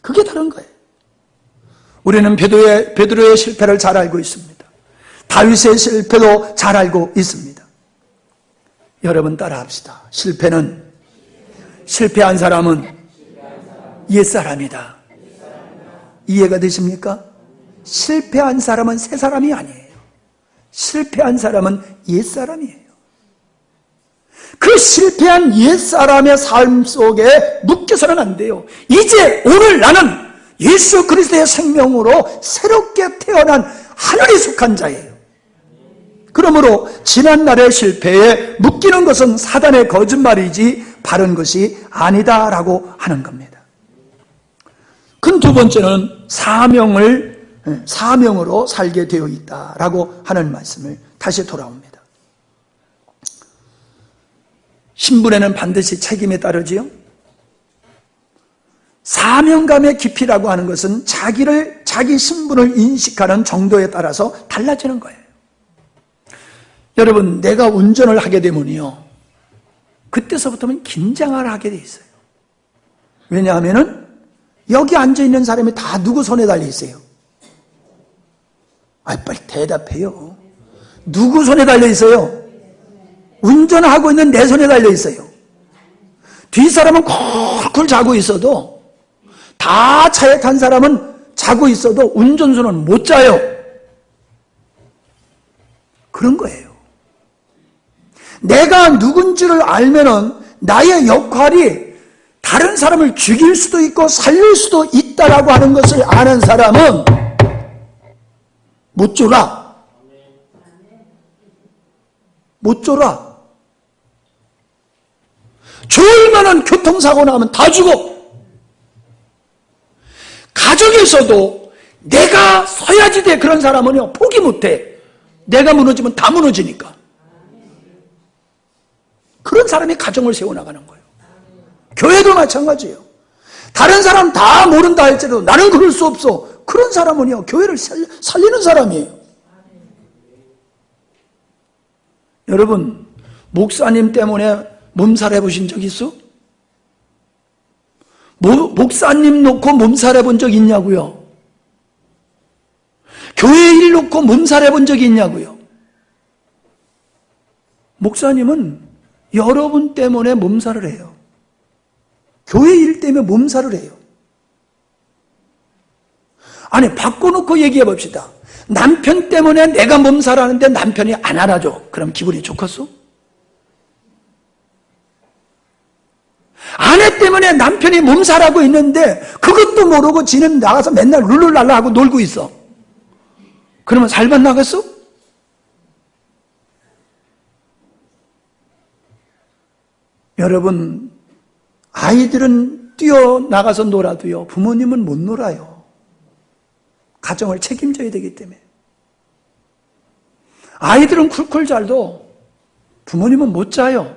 그게 다른 거예요. 우리는 베드로의 실패를 잘 알고 있습니다. 다윗의 실패도 잘 알고 있습니다. 여러분 따라합시다. 실패한 사람은 옛사람이다. 이해가 되십니까? 실패한 사람은 새 사람이 아니에요. 실패한 사람은 옛사람이에요. 그 실패한 옛사람의 삶 속에 묶여서는 안 돼요. 이제 오늘 나는 예수 그리스도의 생명으로 새롭게 태어난 하늘에 속한 자예요. 그러므로 지난날의 실패에 묶이는 것은 사단의 거짓말이지 바른 것이 아니다라고 하는 겁니다. 큰 두 번째는 사명으로 살게 되어 있다라고 하는 말씀을 다시 돌아옵니다. 신분에는 반드시 책임이 따르지요. 사명감의 깊이라고 하는 것은 자기 신분을 인식하는 정도에 따라서 달라지는 거예요. 여러분, 내가 운전을 하게 되면요, 그때서부터는 긴장을 하게 돼 있어요. 왜냐하면은 여기 앉아있는 사람이 다 누구 손에 달려 있어요? 빨리 대답해요. 누구 손에 달려 있어요? 운전하고 있는 내 손에 달려 있어요. 뒷사람은 쿨쿨 자고 있어도, 다 차에 탄 사람은 자고 있어도 운전수는 못 자요. 그런 거예요. 내가 누군지를 알면은 나의 역할이 다른 사람을 죽일 수도 있고 살릴 수도 있다라고 하는 것을 아는 사람은 못 쫄아. 못 쫄아. 졸만한 교통사고 나면 다 죽어. 가정에서도 내가 서야지 돼. 그런 사람은요, 포기 못해. 내가 무너지면 다 무너지니까. 그런 사람이 가정을 세워나가는 거예요. 교회도 마찬가지예요. 다른 사람 다 모른다 할지라도 나는 그럴 수 없어. 그런 사람은요, 교회를 살리는 사람이에요. 여러분, 목사님 때문에 몸살 해보신 적 있어? 목사님 놓고 몸살 해본 적 있냐고요? 교회 일 놓고 몸살 해본 적이 있냐고요? 목사님은 여러분 때문에 몸살을 해요. 교회 일 때문에 몸살을 해요. 아니, 바꿔놓고 얘기해 봅시다. 남편 때문에 내가 몸살하는데 남편이 안 알아줘. 그럼 기분이 좋겠어? 아내 때문에 남편이 몸살하고 있는데 그것도 모르고 지는 나가서 맨날 룰루랄라 하고 놀고 있어. 그러면 살만 나갔어? 여러분, 아이들은 뛰어나가서 놀아도요, 부모님은 못 놀아요. 가정을 책임져야 되기 때문에. 아이들은 쿨쿨 잘도 부모님은 못 자요.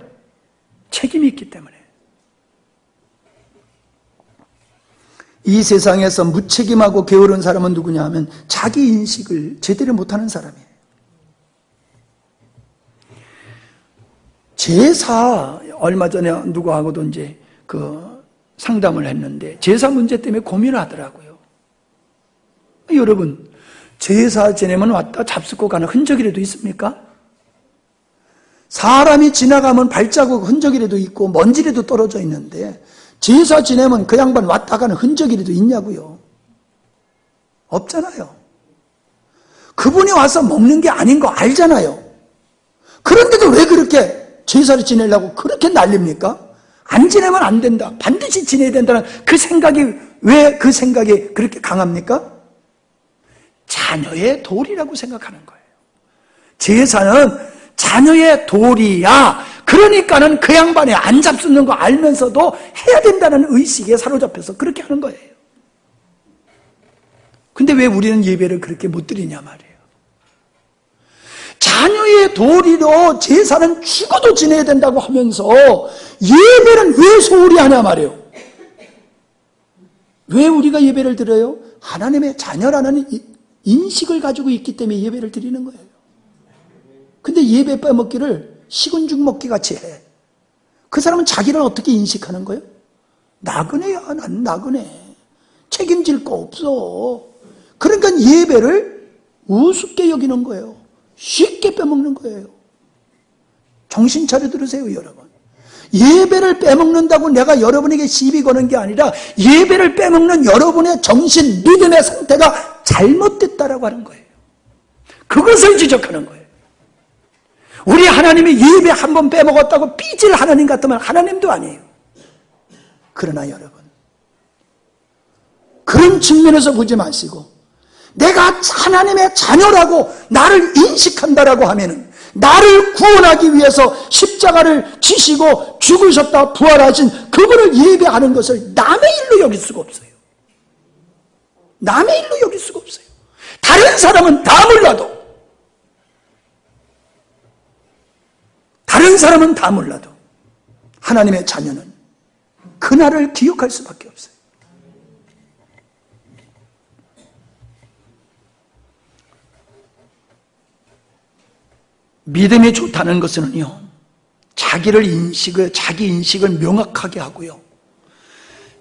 책임이 있기 때문에. 이 세상에서 무책임하고 게으른 사람은 누구냐 하면 자기 인식을 제대로 못하는 사람이에요. 제사, 얼마 전에 누구하고도 이제 상담을 했는데 제사 문제 때문에 고민을 하더라고요. 여러분, 제사 지내면 왔다 잡숫고 가는 흔적이라도 있습니까? 사람이 지나가면 발자국 흔적이라도 있고 먼지라도 떨어져 있는데 제사 지내면 그 양반 왔다 가는 흔적이라도 있냐고요? 없잖아요. 그분이 와서 먹는 게 아닌 거 알잖아요. 그런데도 왜 그렇게 제사를 지내려고 그렇게 난립니까? 안 지내면 안 된다, 반드시 지내야 된다는 그 생각이, 왜 그 생각이 그렇게 강합니까? 자녀의 도리라고 생각하는 거예요. 제사는 자녀의 도리야. 그러니까는 그 양반이 안 잡수는 거 알면서도 해야 된다는 의식에 사로잡혀서 그렇게 하는 거예요. 근데 왜 우리는 예배를 그렇게 못 드리냐 말이에요. 자녀의 도리로 제사는 죽어도 지내야 된다고 하면서 예배는 왜 소홀히 하냐 말이에요. 왜 우리가 예배를 드려요? 하나님의 자녀라는 인식을 가지고 있기 때문에 예배를 드리는 거예요. 근데 예배 빼먹기를 식은 죽 먹기 같이 해. 그 사람은 자기를 어떻게 인식하는 거예요? 나그네야. 난 나그네. 책임질 거 없어. 그러니까 예배를 우습게 여기는 거예요. 쉽게 빼먹는 거예요. 정신 차려 들으세요, 여러분. 예배를 빼먹는다고 내가 여러분에게 시비 거는 게 아니라 예배를 빼먹는 여러분의 정신, 믿음의 상태가 잘못됐다라고 하는 거예요. 그것을 지적하는 거예요. 우리 하나님이 예배 한 번 빼먹었다고 삐질 하나님 같으면 하나님도 아니에요. 그러나 여러분, 그런 측면에서 보지 마시고 내가 하나님의 자녀라고 나를 인식한다라고 하면은 나를 구원하기 위해서 십자가를 지시고 죽으셨다 부활하신 그분을 예배하는 것을 남의 일로 여길 수가 없어요. 남의 일로 여길 수가 없어요. 다른 사람은 다 몰라도 하나님의 자녀는 그날을 기억할 수밖에 없어요. 믿음이 좋다는 것은요, 자기 인식을 명확하게 하고요.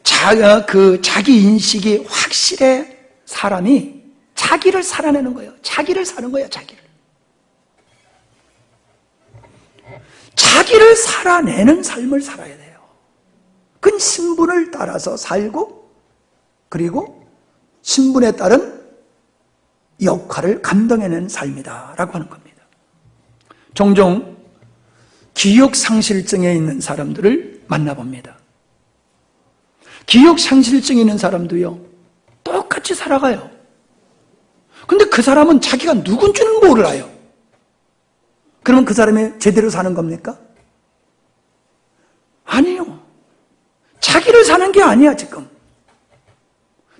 자기 인식이 확실해 사람이 자기를 살아내는 거예요. 자기를 사는 거예요, 자기를 살아내는 삶을 살아야 돼요. 그건 신분을 따라서 살고, 그리고 신분에 따른 역할을 감당해내는 삶이다라고 하는 겁니다. 종종 기억상실증에 있는 사람들을 만나봅니다. 기억상실증에 있는 사람도요, 똑같이 살아가요. 근데 그 사람은 자기가 누군지는 몰라요. 그러면 그 사람이 제대로 사는 겁니까? 아니요. 자기를 사는 게 아니야, 지금.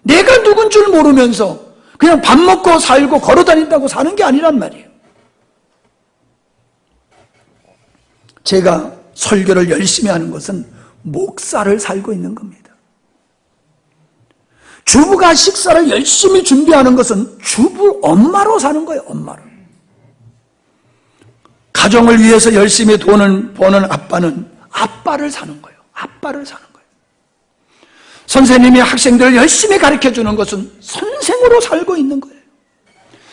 내가 누군 줄 모르면서 그냥 밥 먹고 살고 걸어다닌다고 사는 게 아니란 말이에요. 제가 설교를 열심히 하는 것은 목사를 살고 있는 겁니다. 주부가 식사를 열심히 준비하는 것은 주부 엄마로 사는 거예요, 엄마로. 가정을 위해서 열심히 돈을 버는 아빠는 아빠를 사는 거예요. 아빠를 사는 거예요. 선생님이 학생들을 열심히 가르쳐주는 것은 선생으로 살고 있는 거예요.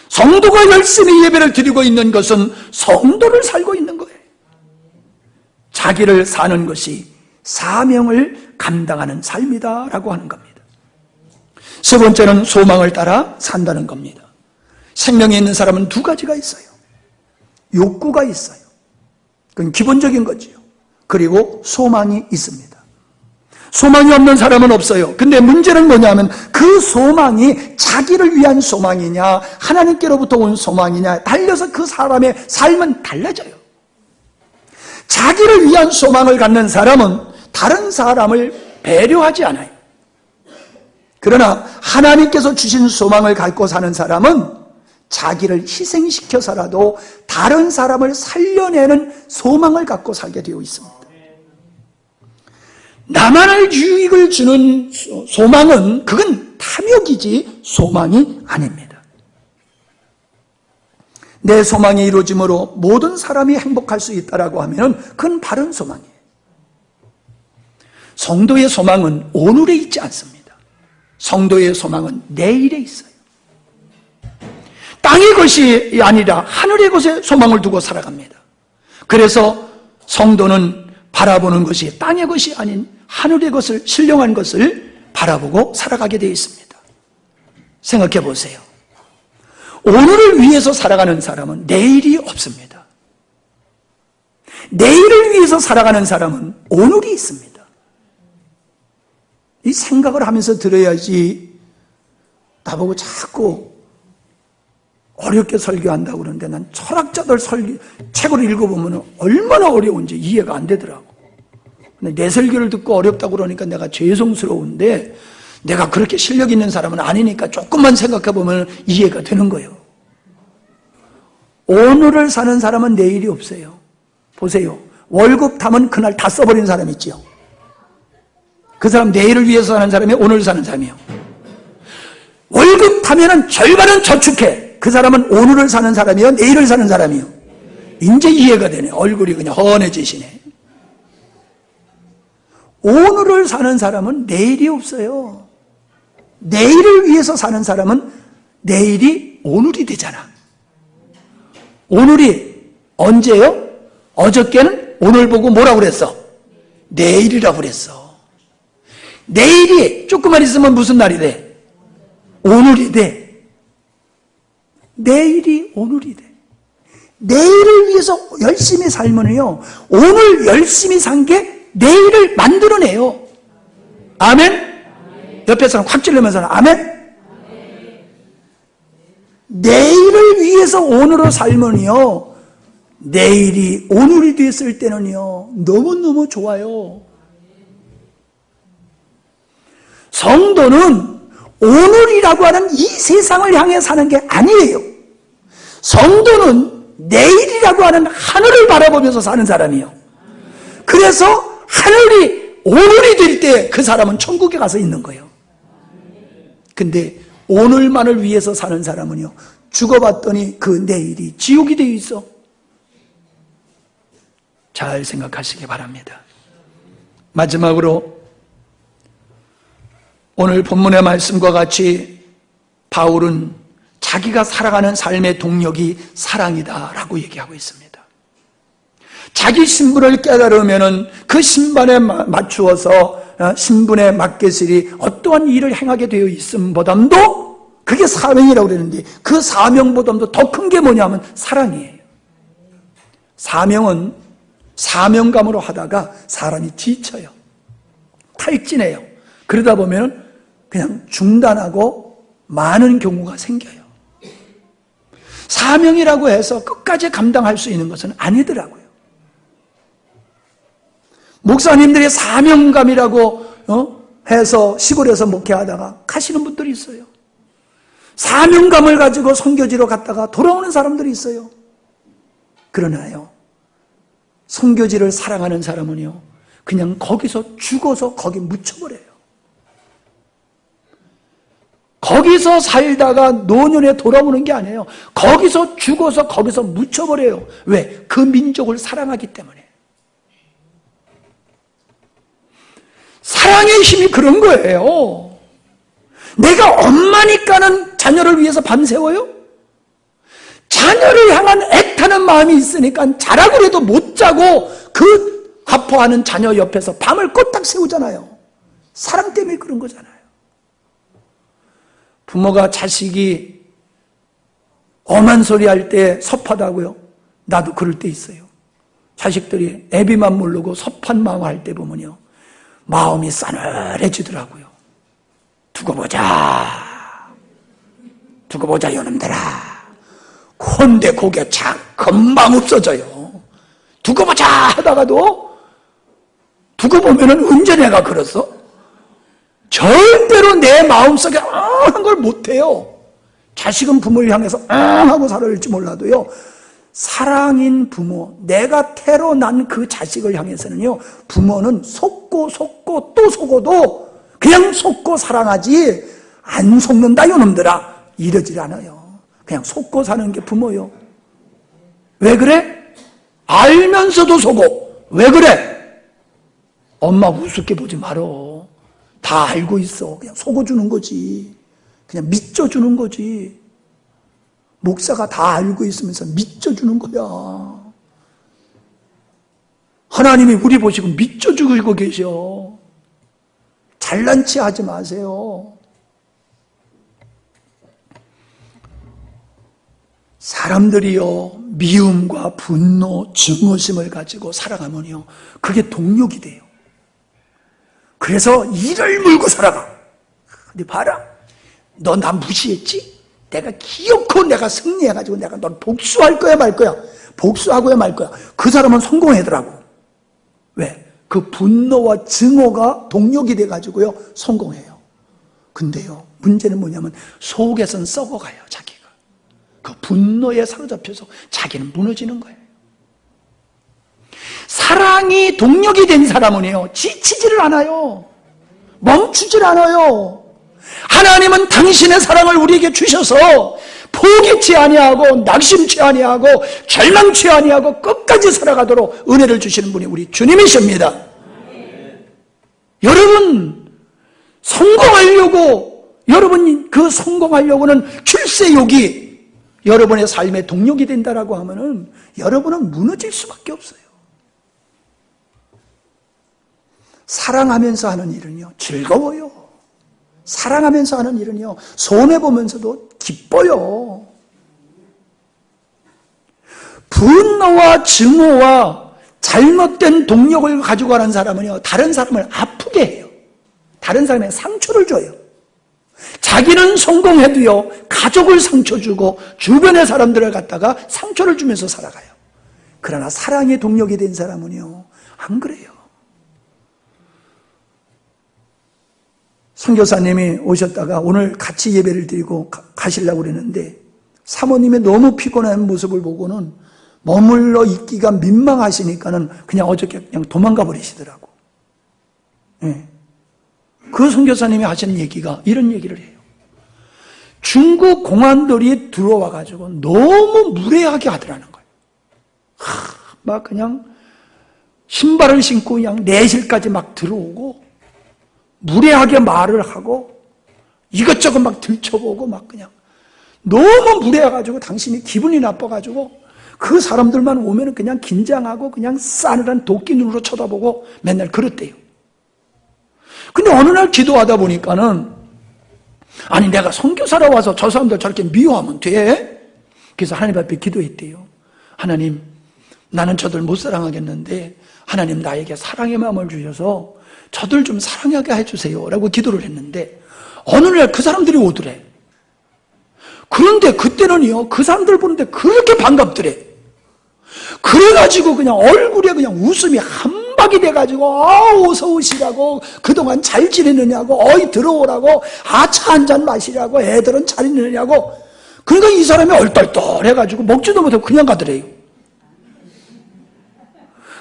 성도가 열심히 예배를 드리고 있는 것은 성도를 살고 있는 거예요. 자기를 사는 것이 사명을 감당하는 삶이다라고 하는 겁니다. 세 번째는 소망을 따라 산다는 겁니다. 생명에 있는 사람은 두 가지가 있어요. 욕구가 있어요. 그건 기본적인 거지요. 그리고 소망이 있습니다. 소망이 없는 사람은 없어요. 근데 문제는 뭐냐면 그 소망이 자기를 위한 소망이냐 하나님께로부터 온 소망이냐 달려서 그 사람의 삶은 달라져요. 자기를 위한 소망을 갖는 사람은 다른 사람을 배려하지 않아요. 그러나 하나님께서 주신 소망을 갖고 사는 사람은 자기를 희생시켜서라도 다른 사람을 살려내는 소망을 갖고 살게 되어 있습니다. 나만을 유익을 주는 소망은 그건 탐욕이지 소망이 아닙니다. 내 소망이 이루어짐으로 모든 사람이 행복할 수 있다라고 하면 그건 바른 소망이에요. 성도의 소망은 오늘에 있지 않습니다. 성도의 소망은 내일에 있어요. 땅의 것이 아니라 하늘의 것에 소망을 두고 살아갑니다. 그래서 성도는 바라보는 것이 땅의 것이 아닌 하늘의 것을, 신령한 것을 바라보고 살아가게 되어 있습니다. 생각해 보세요. 오늘을 위해서 살아가는 사람은 내일이 없습니다. 내일을 위해서 살아가는 사람은 오늘이 있습니다. 이 생각을 하면서 들어야지 나보고 자꾸 어렵게 설교한다고 그러는데 난 철학자들 책을 읽어보면 얼마나 어려운지 이해가 안 되더라고. 근데 내 설교를 듣고 어렵다고 그러니까 내가 죄송스러운데 내가 그렇게 실력 있는 사람은 아니니까 조금만 생각해보면 이해가 되는 거예요. 오늘을 사는 사람은 내일이 없어요. 보세요. 월급 타면 그날 다 써버린 사람 있죠. 그 사람 내일을 위해서 사는 사람이 오늘 사는 사람이에요. 월급 타면은 절반은 저축해. 그 사람은 오늘을 사는 사람이요, 내일을 사는 사람이요. 이제 이해가 되네. 얼굴이 그냥 훤해지시네. 오늘을 사는 사람은 내일이 없어요. 내일을 위해서 사는 사람은 내일이 오늘이 되잖아. 오늘이 언제요? 어저께는 오늘 보고 뭐라고 그랬어? 내일이라고 그랬어. 내일이 조금만 있으면 무슨 날이 돼? 오늘이 돼. 내일이 오늘이 돼. 내일을 위해서 열심히 살면요, 오늘 열심히 산 게 내일을 만들어내요. 아멘? 옆에 사람 확 찔르면서 아멘? 내일을 위해서 오늘을 살면요, 내일이 오늘이 됐을 때는요, 너무너무 좋아요. 성도는 오늘이라고 하는 이 세상을 향해 사는 게 아니에요. 성도는 내일이라고 하는 하늘을 바라보면서 사는 사람이에요. 그래서 하늘이 오늘이 될 때 그 사람은 천국에 가서 있는 거예요. 근데 오늘만을 위해서 사는 사람은요, 죽어봤더니 그 내일이 지옥이 되어 있어. 잘 생각하시기 바랍니다. 마지막으로 오늘 본문의 말씀과 같이 바울은 자기가 살아가는 삶의 동력이 사랑이다라고 얘기하고 있습니다. 자기 신분을 깨달으면 그 신분에 맞추어서 신분에 맞게슬이 어떠한 일을 행하게 되어 있음보담도 그게 사명이라고 그랬는데 그 사명보담도 더 큰 게 뭐냐면 사랑이에요. 사명은 사명감으로 하다가 사람이 지쳐요. 탈진해요. 그러다 보면 그냥 중단하고 많은 경우가 생겨요. 사명이라고 해서 끝까지 감당할 수 있는 것은 아니더라고요. 목사님들이 사명감이라고 해서 시골에서 목회하다가 가시는 분들이 있어요. 사명감을 가지고 선교지로 갔다가 돌아오는 사람들이 있어요. 그러나요, 선교지를 사랑하는 사람은요, 그냥 거기서 죽어서 거기 묻혀버려요. 거기서 살다가 노년에 돌아오는 게 아니에요. 거기서 죽어서 거기서 묻혀버려요. 왜? 그 민족을 사랑하기 때문에. 사랑의 힘이 그런 거예요. 내가 엄마니까는 자녀를 위해서 밤새워요? 자녀를 향한 애타는 마음이 있으니까 자라고 해도 못 자고 그 아파하는 자녀 옆에서 밤을 꼬딱 새우잖아요. 사랑 때문에 그런 거잖아요. 부모가 자식이 엄한 소리 할 때 섭하다고요? 나도 그럴 때 있어요. 자식들이 애비만 모르고 섭한 마음 할 때 보면요, 마음이 싸늘해지더라고요. 두고 보자 요놈들아. 혼대 고개 착 금방 없어져요. 두고 보자 하다가도 두고 보면은 언제 내가 그랬어? 절대로 내 마음속에 한 걸 못해요. 자식은 부모를 향해서 하고 살아올지 몰라도요, 사랑인 부모, 내가 태로 난 그 자식을 향해서는요, 부모는 속고 또 속어도 그냥 속고 사랑하지 안 속는다 요놈들아 이러질 않아요. 그냥 속고 사는 게 부모요. 왜 그래? 알면서도 속어. 왜 그래? 엄마 우습게 보지 말어. 다 알고 있어. 그냥 속어주는 거지. 그냥 믿져주는 거지. 목사가 다 알고 있으면서 믿져주는 거야. 하나님이 우리 보시고 믿져주고 계셔. 잘난 체 하지 마세요. 사람들이요, 미움과 분노, 증오심을 가지고 살아가면요, 그게 동력이 돼요. 그래서 이를 물고 살아가. 근데 봐라. 너 나 무시했지? 내가 기어코 내가 승리해가지고 내가 넌 복수할 거야 말 거야. 복수하고야 말 거야. 그 사람은 성공하더라고. 왜? 그 분노와 증오가 동력이 돼가지고요, 성공해요. 근데요, 문제는 뭐냐면 속에선 썩어가요, 자기가. 그 분노에 사로잡혀서 자기는 무너지는 거예요. 사랑이 동력이 된 사람은요, 지치지를 않아요. 멈추질 않아요. 하나님은 당신의 사랑을 우리에게 주셔서 포기치 아니하고 낙심치 아니하고 절망치 아니하고 끝까지 살아가도록 은혜를 주시는 분이 우리 주님이십니다. 여러분 성공하려고, 여러분 그 성공하려고는 출세욕이 여러분의 삶의 동력이 된다라고 하면은 여러분은 무너질 수밖에 없어요. 사랑하면서 하는 일은요, 즐거워요. 사랑하면서 하는 일은요, 손해보면서도 기뻐요. 분노와 증오와 잘못된 동력을 가지고 가는 사람은요, 다른 사람을 아프게 해요. 다른 사람의 상처를 줘요. 자기는 성공해도요, 가족을 상처 주고 주변의 사람들을 갖다가 상처를 주면서 살아가요. 그러나 사랑의 동력이 된 사람은요, 안 그래요. 선교사님이 오셨다가 오늘 같이 예배를 드리고 가시려고 그랬는데 사모님의 너무 피곤한 모습을 보고는 머물러 있기가 민망하시니까는 그냥 어저께 그냥 도망가 버리시더라고. 네. 그 선교사님이 하시는 얘기가 이런 얘기를 해요. 중국 공안들이 들어와가지고 너무 무례하게 하더라는 거예요. 막 그냥 신발을 신고 그냥 내실까지 막 들어오고 무례하게 말을 하고 이것저것 막 들춰보고 막 그냥 너무 무례해가지고 당신이 기분이 나빠가지고 그 사람들만 오면은 그냥 긴장하고 그냥 싸늘한 도끼 눈으로 쳐다보고 맨날 그랬대요. 근데 어느 날 기도하다 보니까는 아니 내가 선교사로 와서 저 사람들 저렇게 미워하면 돼? 그래서 하나님 앞에 기도했대요. 하나님, 나는 저들 못 사랑하겠는데 하나님 나에게 사랑의 마음을 주셔서 저들 좀 사랑하게 해주세요 라고 기도를 했는데 어느 날 그 사람들이 오더래. 그런데 그때는요, 그 사람들 보는데 그렇게 반갑더래. 그래가지고 그냥 얼굴에 그냥 웃음이 한박이 돼가지고 어서 오시라고, 그동안 잘 지내느냐고, 어이 들어오라고, 차 한잔 마시라고, 애들은 잘 있느냐고. 그러니까 이 사람이 얼떨떨해가지고 먹지도 못하고 그냥 가더래요.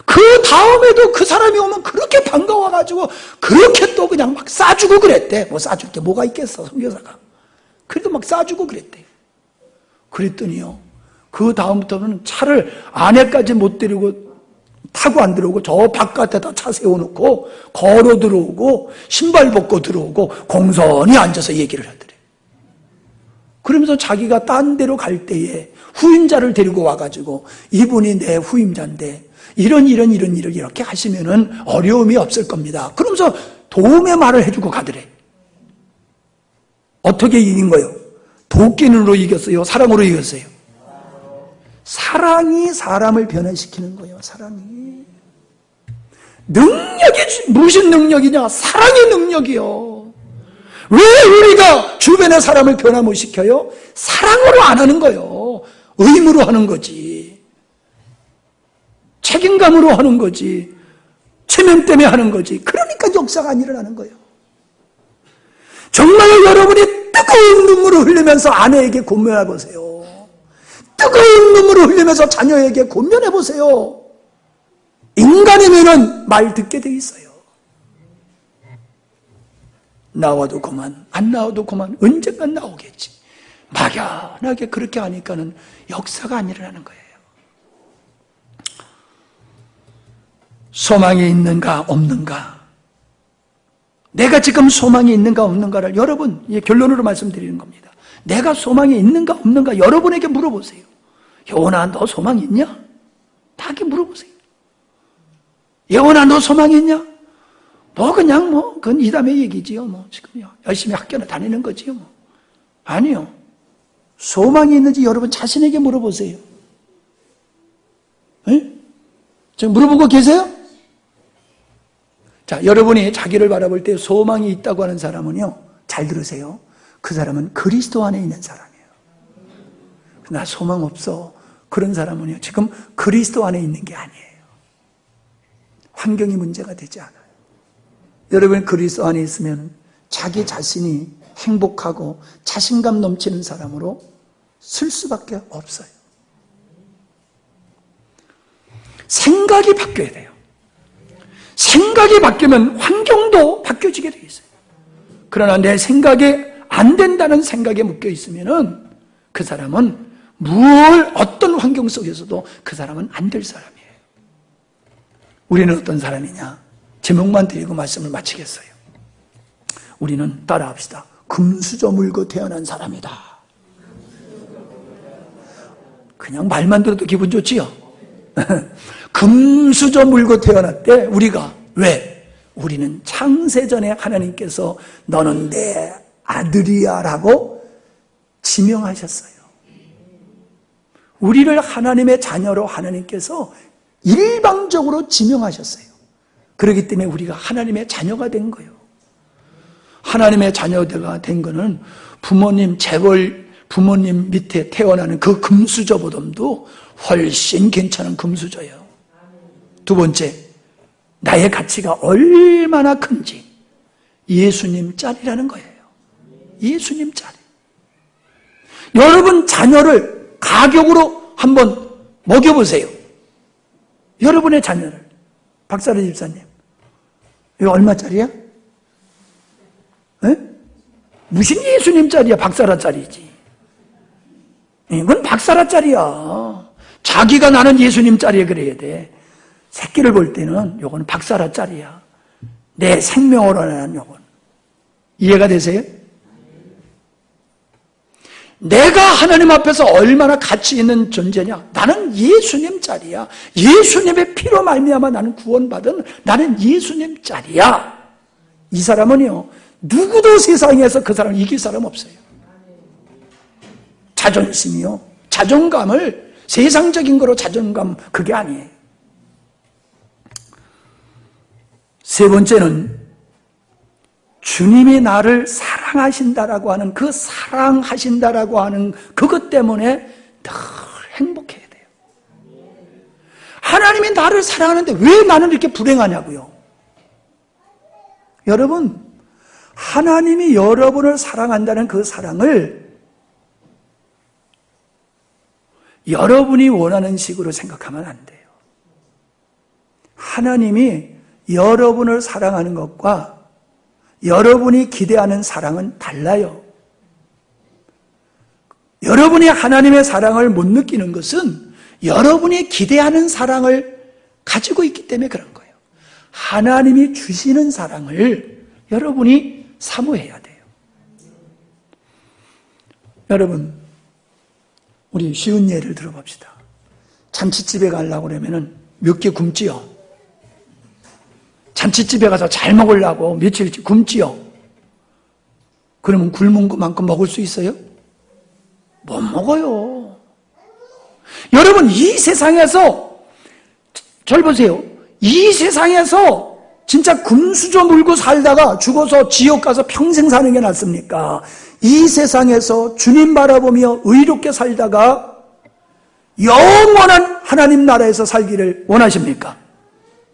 그 다음에도 그 사람이 오면 그렇게 반가워가지고 그렇게 또 그냥 막 싸주고 그랬대. 뭐 싸줄 게 뭐가 있겠어, 선교사가. 그래도 막 싸주고 그랬대. 그랬더니요, 그 다음부터는 차를 안에까지 못 데리고 타고 안 들어오고 저 바깥에다 차 세워놓고 걸어 들어오고 신발 벗고 들어오고 공손히 앉아서 얘기를 하더래. 그러면서 자기가 딴 데로 갈 때에 후임자를 데리고 와가지고 이분이 내 후임자인데 이런 일을 이렇게 하시면은 어려움이 없을 겁니다. 그러면서 도움의 말을 해주고 가더래. 어떻게 이긴 거예요? 도끼눈으로 이겼어요? 사랑으로 이겼어요? 사랑이 사람을 변화시키는 거예요. 사랑이. 능력이 무슨 능력이냐? 사랑의 능력이요. 왜 우리가 주변의 사람을 변화 못 시켜요? 사랑으로 안 하는 거예요. 의무로 하는 거지. 책임감으로 하는 거지. 체면 때문에 하는 거지. 그러니까 역사가 안 일어나는 거예요. 정말 여러분이 뜨거운 눈물을 흘리면서 아내에게 권면해 보세요. 뜨거운 눈물을 흘리면서 자녀에게 권면해 보세요. 인간이면은 말 듣게 돼 있어요. 나와도 그만, 안 나와도 그만, 언젠간 나오겠지. 막연하게 그렇게 하니까는 역사가 안 일어나는 거예요. 소망이 있는가 없는가, 내가 지금 소망이 있는가 없는가를 여러분, 결론으로 말씀드리는 겁니다. 내가 소망이 있는가 없는가 여러분에게 물어보세요. 여원아, 너 소망이 있냐? 다게 물어보세요. 여원아, 너 소망이 있냐? 너 그냥 그건 이담의 얘기지요. 지금요. 열심히 학교나 다니는 거지요. 아니요. 소망이 있는지 여러분 자신에게 물어보세요. 네? 지금 물어보고 계세요? 자, 여러분이 자기를 바라볼 때 소망이 있다고 하는 사람은요, 잘 들으세요. 그 사람은 그리스도 안에 있는 사람이에요. 나 소망 없어. 그런 사람은요, 지금 그리스도 안에 있는 게 아니에요. 환경이 문제가 되지 않아요. 여러분 그리스도 안에 있으면 자기 자신이 행복하고 자신감 넘치는 사람으로 쓸 수밖에 없어요. 생각이 바뀌어야 돼요. 생각이 바뀌면 환경도 바뀌어지게 되어 있어요. 그러나 내 생각이 안 된다는 생각에 묶여 있으면은 그 사람은 어떤 환경 속에서도 그 사람은 안 될 사람이에요. 우리는 어떤 사람이냐? 제목만 드리고 말씀을 마치겠어요. 우리는 따라합시다. 금수저 물고 태어난 사람이다. 그냥 말만 들어도 기분 좋지요? 금수저 물고 태어났대. 우리가 왜? 우리는 창세전에 하나님께서 너는 내 아들이야 라고 지명하셨어요. 우리를 하나님의 자녀로 하나님께서 일방적으로 지명하셨어요. 그렇기 때문에 우리가 하나님의 자녀가 된 거예요. 하나님의 자녀가 된 거는 부모님, 재벌 부모님 밑에 태어나는 그 금수저보다도 훨씬 괜찮은 금수저예요. 두 번째, 나의 가치가 얼마나 큰지 예수님 짤이라는 거예요. 예수님 짤. 여러분 자녀를 가격으로 한번 먹여보세요. 여러분의 자녀를. 박사라 집사님, 이거 얼마짜리야? 에? 무슨 예수님짜리야? 박사라짜리지. 이건 박사라짜리야. 자기가 나는 예수님짜리야 그래야 돼. 새끼를 볼 때는 요건 박사라짜리야. 내 생명으로 나는 요건. 이해가 되세요? 내가 하나님 앞에서 얼마나 가치 있는 존재냐? 나는 예수님 짤이야. 예수님의 피로 말미암아 나는 구원받은 나는 예수님 짤이야. 이 사람은요, 누구도 세상에서 그 사람을 이길 사람 없어요. 자존심이요, 자존감을 세상적인 거로 자존감, 그게 아니에요. 세 번째는 주님이 나를 사랑하신다라고 하는 그 사랑하신다라고 하는 그것 때문에 늘 행복해야 돼요. 하나님이 나를 사랑하는데 왜 나는 이렇게 불행하냐고요. 여러분, 하나님이 여러분을 사랑한다는 그 사랑을 여러분이 원하는 식으로 생각하면 안 돼요. 하나님이 여러분을 사랑하는 것과 여러분이 기대하는 사랑은 달라요. 여러분이 하나님의 사랑을 못 느끼는 것은 여러분이 기대하는 사랑을 가지고 있기 때문에 그런 거예요. 하나님이 주시는 사랑을 여러분이 사모해야 돼요. 여러분, 우리 쉬운 예를 들어봅시다. 잔치집에 가려고 그러면 몇 개 굶지요? 잔치집에 가서 잘 먹으려고 며칠씩 굶지요? 그러면 굶은 것만큼 먹을 수 있어요? 못 먹어요. 여러분, 이 세상에서, 절 보세요. 이 세상에서 진짜 금수저 물고 살다가 죽어서 지옥 가서 평생 사는 게 낫습니까? 이 세상에서 주님 바라보며 의롭게 살다가 영원한 하나님 나라에서 살기를 원하십니까?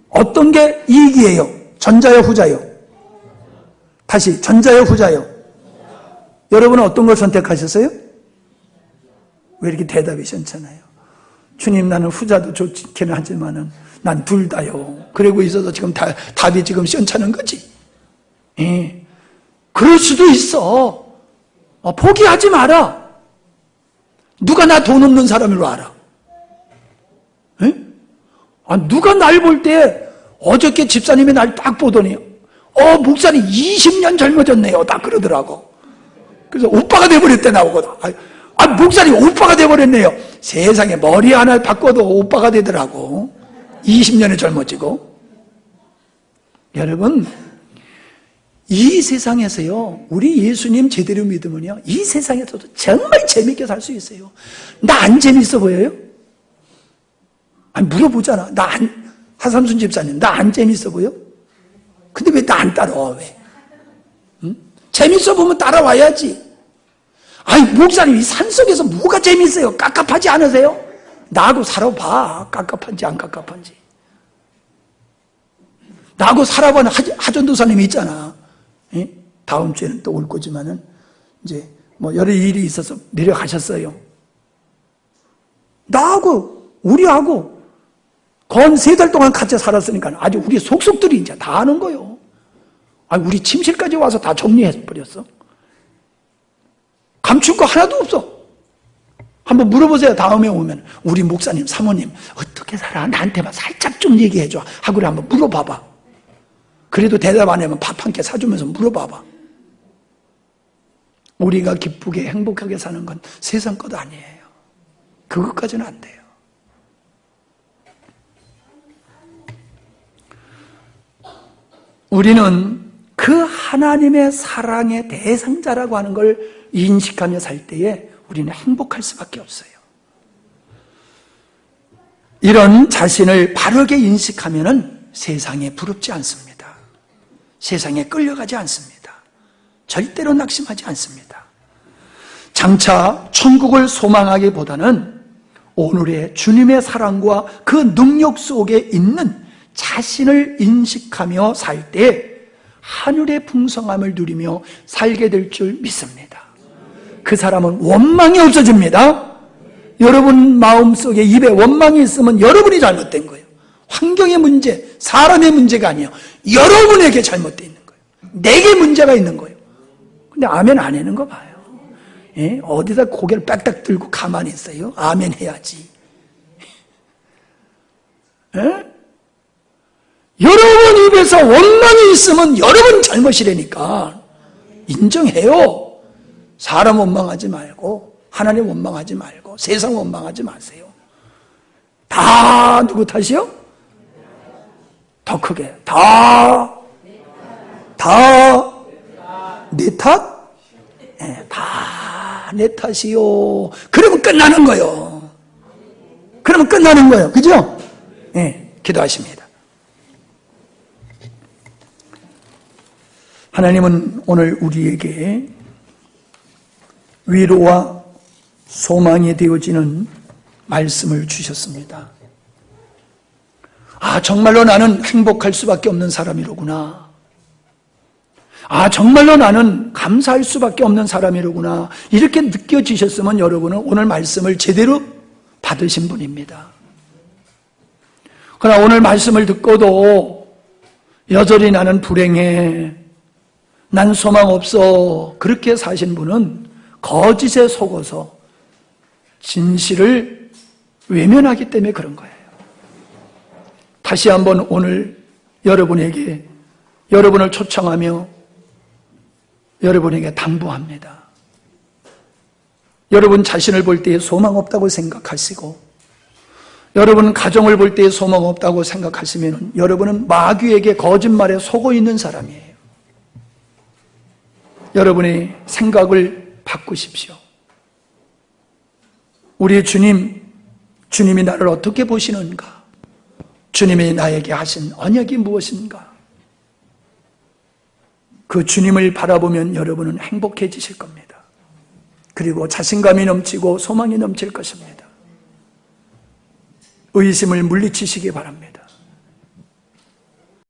어떤 게 이익이에요? 전자요, 후자요? 다시, 전자요, 후자요? 여러분은 어떤 걸 선택하셨어요? 왜 이렇게 대답이 시원찮아요? 주님, 나는 후자도 좋기는 하지만은 난 둘 다요. 그러고 있어서 지금 답이 지금 시원찮은 거지. 예. 그럴 수도 있어. 포기하지 마라. 누가 나 돈 없는 사람으로 알아? 예? 누가 날 볼 때 어저께 집사님이 날 딱 보더니 목사님 20년 젊어졌네요. 딱 그러더라고. 그래서 오빠가 돼버렸대 나오거든. 목사님 오빠가 돼버렸네요. 세상에 머리 하나 바꿔도 오빠가 되더라고. 20년이 젊어지고. 여러분, 이 세상에서요, 우리 예수님 제대로 믿으면요, 이 세상에서도 정말 재밌게 살 수 있어요. 나 안 재밌어 보여요? 물어보잖아. 하삼순 집사님, 나 안 재밌어 보여? 근데 왜 나 안 따라와, 왜? 응? 재밌어 보면 따라와야지. 목사님, 이 산속에서 뭐가 재밌어요? 깝깝하지 않으세요? 나하고 살아봐. 깝깝한지 안 깝깝한지. 나하고 살아본 하전도사님이 있잖아. 예? 다음 주에는 또 올 거지만은, 이제, 여러 일이 있어서 내려가셨어요. 나하고, 우리하고, 건 3달 동안 같이 살았으니까 아주 우리 속속들이 이제 다 아는 거요. 우리 침실까지 와서 다 정리해버렸어. 감출 거 하나도 없어. 한번 물어보세요. 다음에 오면. 우리 목사님, 사모님, 어떻게 살아? 나한테만 살짝 좀 얘기해줘. 하고 한번 물어봐봐. 그래도 대답 안 하면 밥 한 끼 사주면서 물어봐봐. 우리가 기쁘게 행복하게 사는 건 세상 것 아니에요. 그것까지는 안 돼요. 우리는 그 하나님의 사랑의 대상자라고 하는 걸 인식하며 살 때에 우리는 행복할 수밖에 없어요. 이런 자신을 바르게 인식하면은 세상에 부럽지 않습니다. 세상에 끌려가지 않습니다. 절대로 낙심하지 않습니다. 장차 천국을 소망하기보다는 오늘의 주님의 사랑과 그 능력 속에 있는 자신을 인식하며 살 때 하늘의 풍성함을 누리며 살게 될 줄 믿습니다. 그 사람은 원망이 없어집니다. 여러분 마음속에 입에 원망이 있으면 여러분이 잘못된 거예요. 환경의 문제, 사람의 문제가 아니에요. 여러분에게 잘못되어 있는 거예요. 내게 문제가 있는 거예요. 근데 아멘 안 하는 거 봐요. 예? 어디다 고개를 빽딱 들고 가만히 있어요. 아멘 해야지. 예? 여러분 입에서 원망이 있으면 여러분 잘못이라니까 인정해요. 사람 원망하지 말고 하나님 원망하지 말고 세상 원망하지 마세요. 다 누구 탓이요? 더 크게 다 내 탓? 네, 다 내 탓이요. 그러면 끝나는 거예요. 그죠? 네, 기도하십니다. 하나님은 오늘 우리에게 위로와 소망이 되어지는 말씀을 주셨습니다. 정말로 나는 행복할 수밖에 없는 사람이로구나. 정말로 나는 감사할 수밖에 없는 사람이로구나. 이렇게 느껴지셨으면 여러분은 오늘 말씀을 제대로 받으신 분입니다. 그러나 오늘 말씀을 듣고도 여전히 나는 불행해, 난 소망 없어, 그렇게 사신 분은 거짓에 속어서 진실을 외면하기 때문에 그런 거예요. 다시 한번 오늘 여러분을 초청하며 여러분에게 당부합니다. 여러분 자신을 볼 때에 소망 없다고 생각하시고 여러분 가정을 볼 때에 소망 없다고 생각하시면 여러분은 마귀에게 거짓말에 속어 있는 사람이에요. 여러분의 생각을 바꾸십시오. 우리 주님이 나를 어떻게 보시는가? 주님이 나에게 하신 언약이 무엇인가? 그 주님을 바라보면 여러분은 행복해지실 겁니다. 그리고 자신감이 넘치고 소망이 넘칠 것입니다. 의심을 물리치시기 바랍니다.